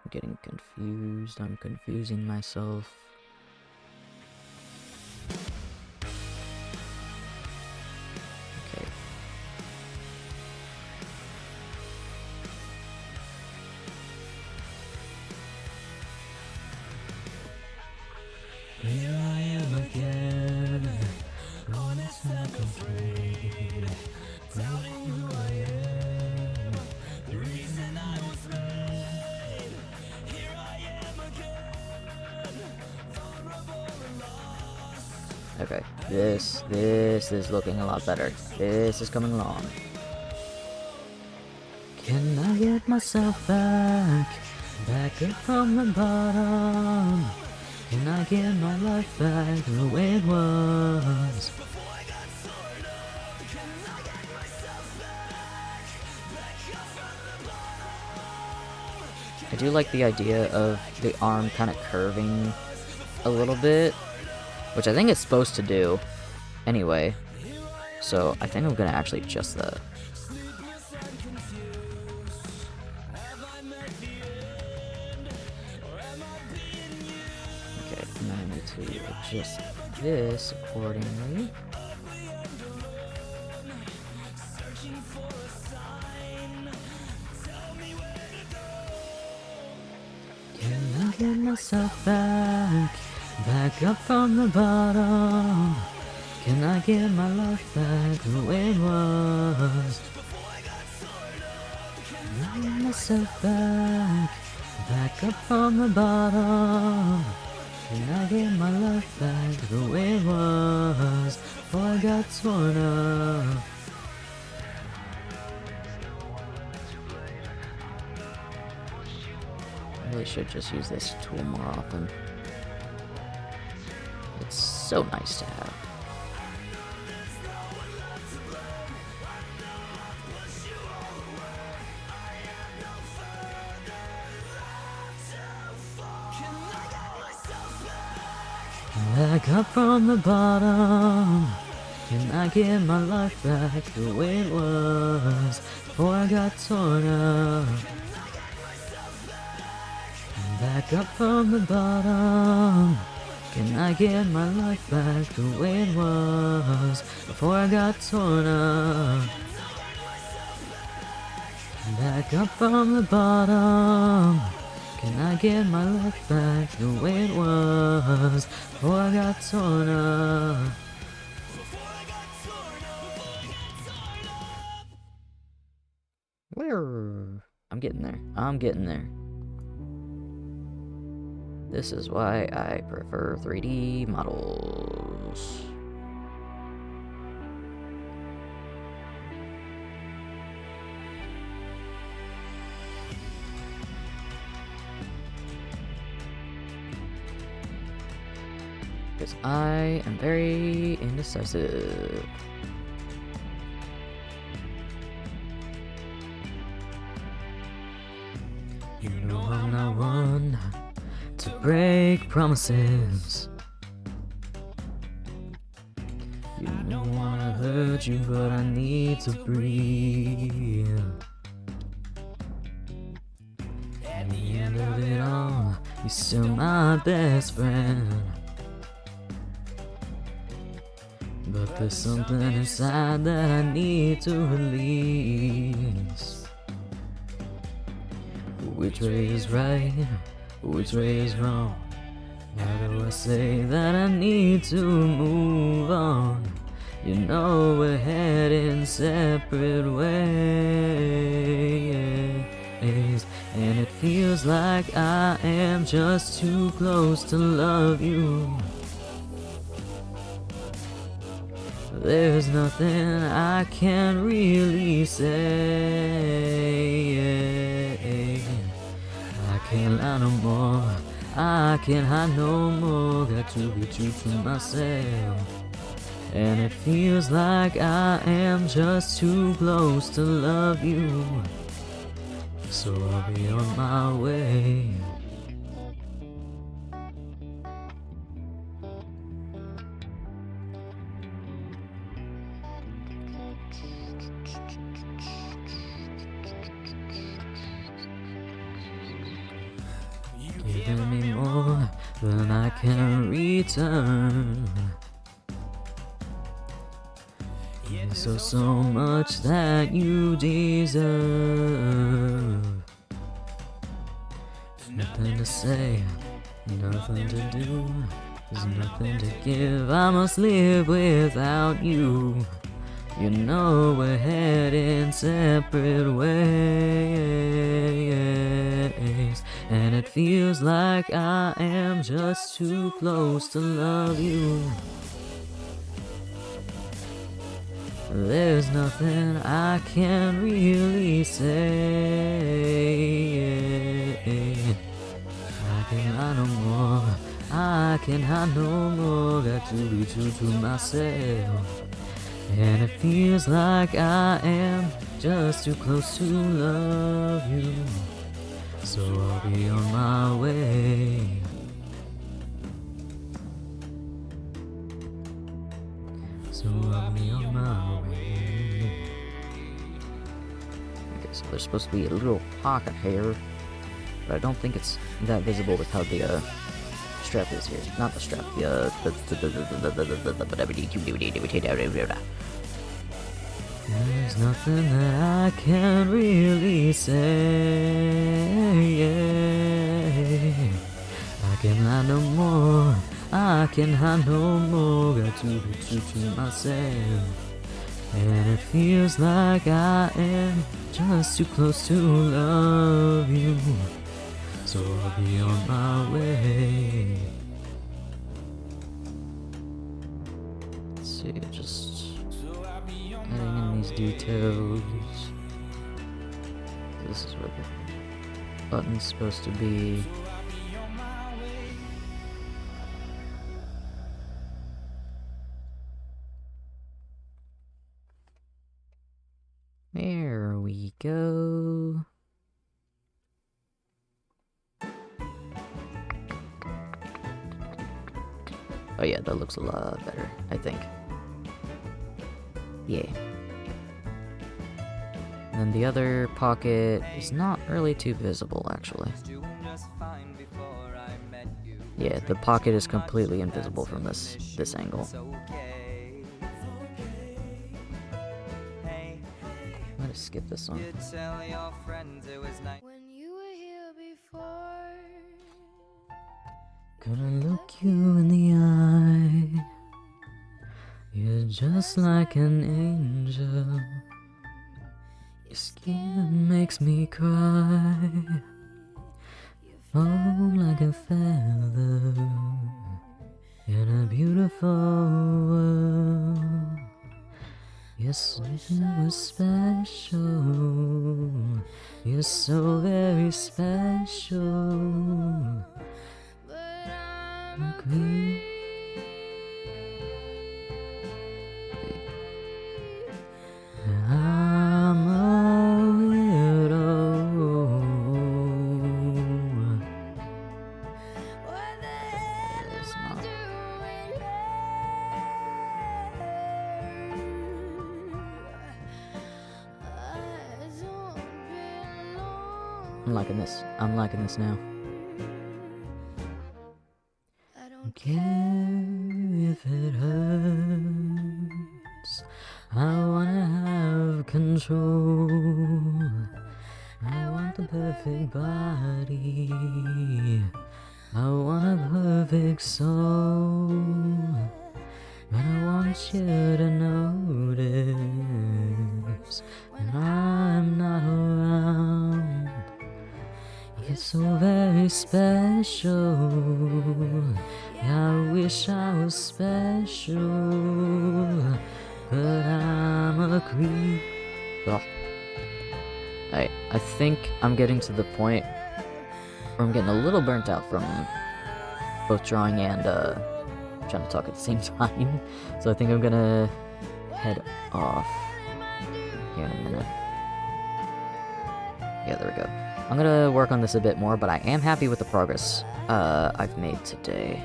I'm getting confused. I'm confusing myself. Okay. Here I am again, going to set free, telling you who I am, the reason I was made. Here I am again, vulnerable and lost. Okay, this is looking a lot better. This is coming along. Can I get myself back up from the bottom? Can I get my life back the way it was? I do like the idea of the arm kind of curving a little bit, which I think it's supposed to do anyway. So I think I'm gonna actually adjust that. Okay, and then I need to adjust this accordingly. Can I get myself back up from the bottom? Can I get my life back the way it was? Can I get myself back up from the bottom? Can I get my life back the way it was before I got torn up? I really should just use this tool more often. It's so nice to have. Back up from the bottom. Can I get my life back the way it was before I got torn up? Back up from the bottom. Can I get my life back the way it was before I got torn up? Back up from the bottom. Can I get my life back the way it was before I got torn up? Where? I'm getting there. I'm getting there. This is why I prefer 3D models. Because I am very indecisive. You know I'm not one to break promises. You don't wanna hurt you, but I need to breathe. At the end of it all, you're still my best friend. But there's something inside that I need to release. Which way is right? Which way is wrong? How do I say that I need to move on? You know we're heading separate ways, and it feels like I am just too close to love you. There's nothing I can really say. I can't lie no more, I can't hide no more. Got to be true to myself. And it feels like I am just too close to love you. So I'll be on my way. Giving me more than I can return. So much that you deserve. Nothing to say, nothing to do. There's nothing to give, I must live without you. You know we're heading separate ways, and it feels like I am just too close to love you. There's nothing I can really say. I can't hide no more, I can't hide no more. Got to be true to myself. And it feels like I am just too close to love you. So I'll be on my way. So I'll be on my way. Okay, so there's supposed to be a little pocket here, but I don't think it's that visible with how the strap is here. Not the strap, There's nothing that I can really say. I can lie no more, I can hide no more. Got to be true to myself. And it feels like I am just too close to love you. So I'll be on my way. Let's see, just adding in these details. This is where the button's supposed to be. There we go. Oh yeah, that looks a lot better, I think. Yeah. And the other pocket is not really too visible, actually. Yeah, the pocket is completely invisible from this angle. I'm gonna skip this one. When you were here before, Gonna look you in the eye. You're just like an angel. Your skin makes me cry. Oh, like a feather in a beautiful world. You're so special. You're so very special. but I'm Queen. I'm liking this. I'm liking this now. I don't Care if it hurts. I wanna have control. I want the perfect body. I want a perfect soul. And I want you to notice when I'm not around. You're so very special. Yeah, I wish I was special, but I'm a creep. Ugh. I think I'm getting to the point where I'm getting a little burnt out from both drawing and trying to talk at the same time. So I think I'm gonna head off here in a minute. Yeah, there we go. I'm gonna work on this a bit more, but I am happy with the progress I've made today.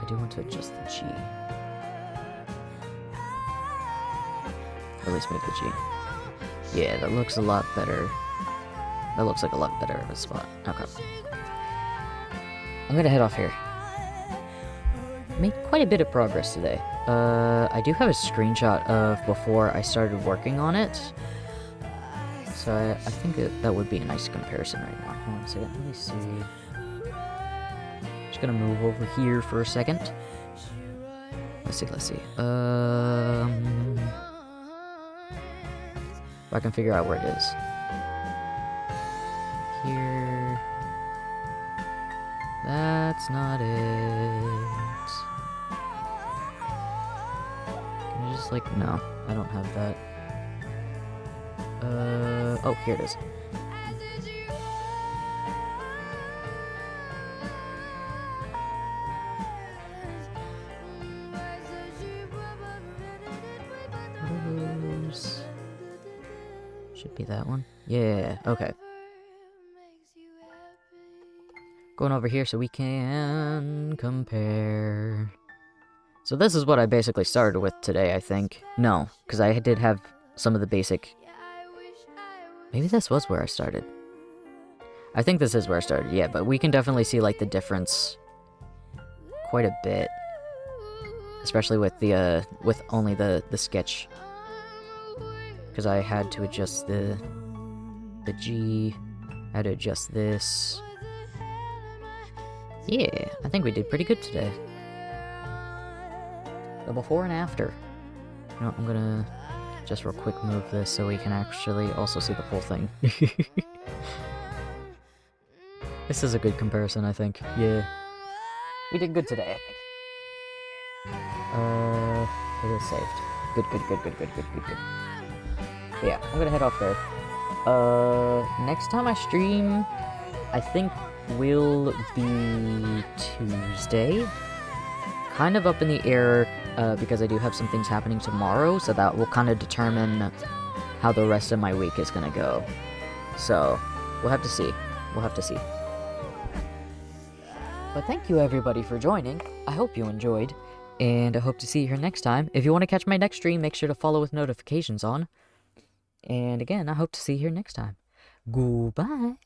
I do want to adjust the G. Or at least move the G. Yeah, that looks a lot better. That looks like a lot better of a spot. Okay. I'm gonna head off here. Made quite a bit of progress today. I do have a screenshot of before I started working on it. So I think that would be a nice comparison right now. Hold on a second, let me see. Just gonna move over here for a second. Let's see. If I can figure out where it is. Here. That's not it. Can you just like, no, I don't have that. Oh, here it is. Those should be that one. Yeah, okay. Going over here so we can compare. So this is what I basically started with today, I think. No, because I did have some of the basic. Maybe this was where I started. I think this is where I started, yeah, but we can definitely see, like, the difference quite a bit. Especially with the, with only the sketch. Because I had to adjust the G, I had to adjust this. Yeah, I think we did pretty good today. The before and after. You know, I'm gonna just real quick move this so we can actually also see the whole thing. This is a good comparison, I think. Yeah. We did good today, I think. It is saved. Good. Yeah, I'm gonna head off there. Next time I stream, I think will be Tuesday. Kind of up in the air, because I do have some things happening tomorrow, so that will kind of determine how the rest of my week is gonna go. So, we'll have to see. But thank you everybody for joining. I hope you enjoyed, and I hope to see you here next time. If you want to catch my next stream, make sure to follow with notifications on. And again, I hope to see you here next time. Goodbye.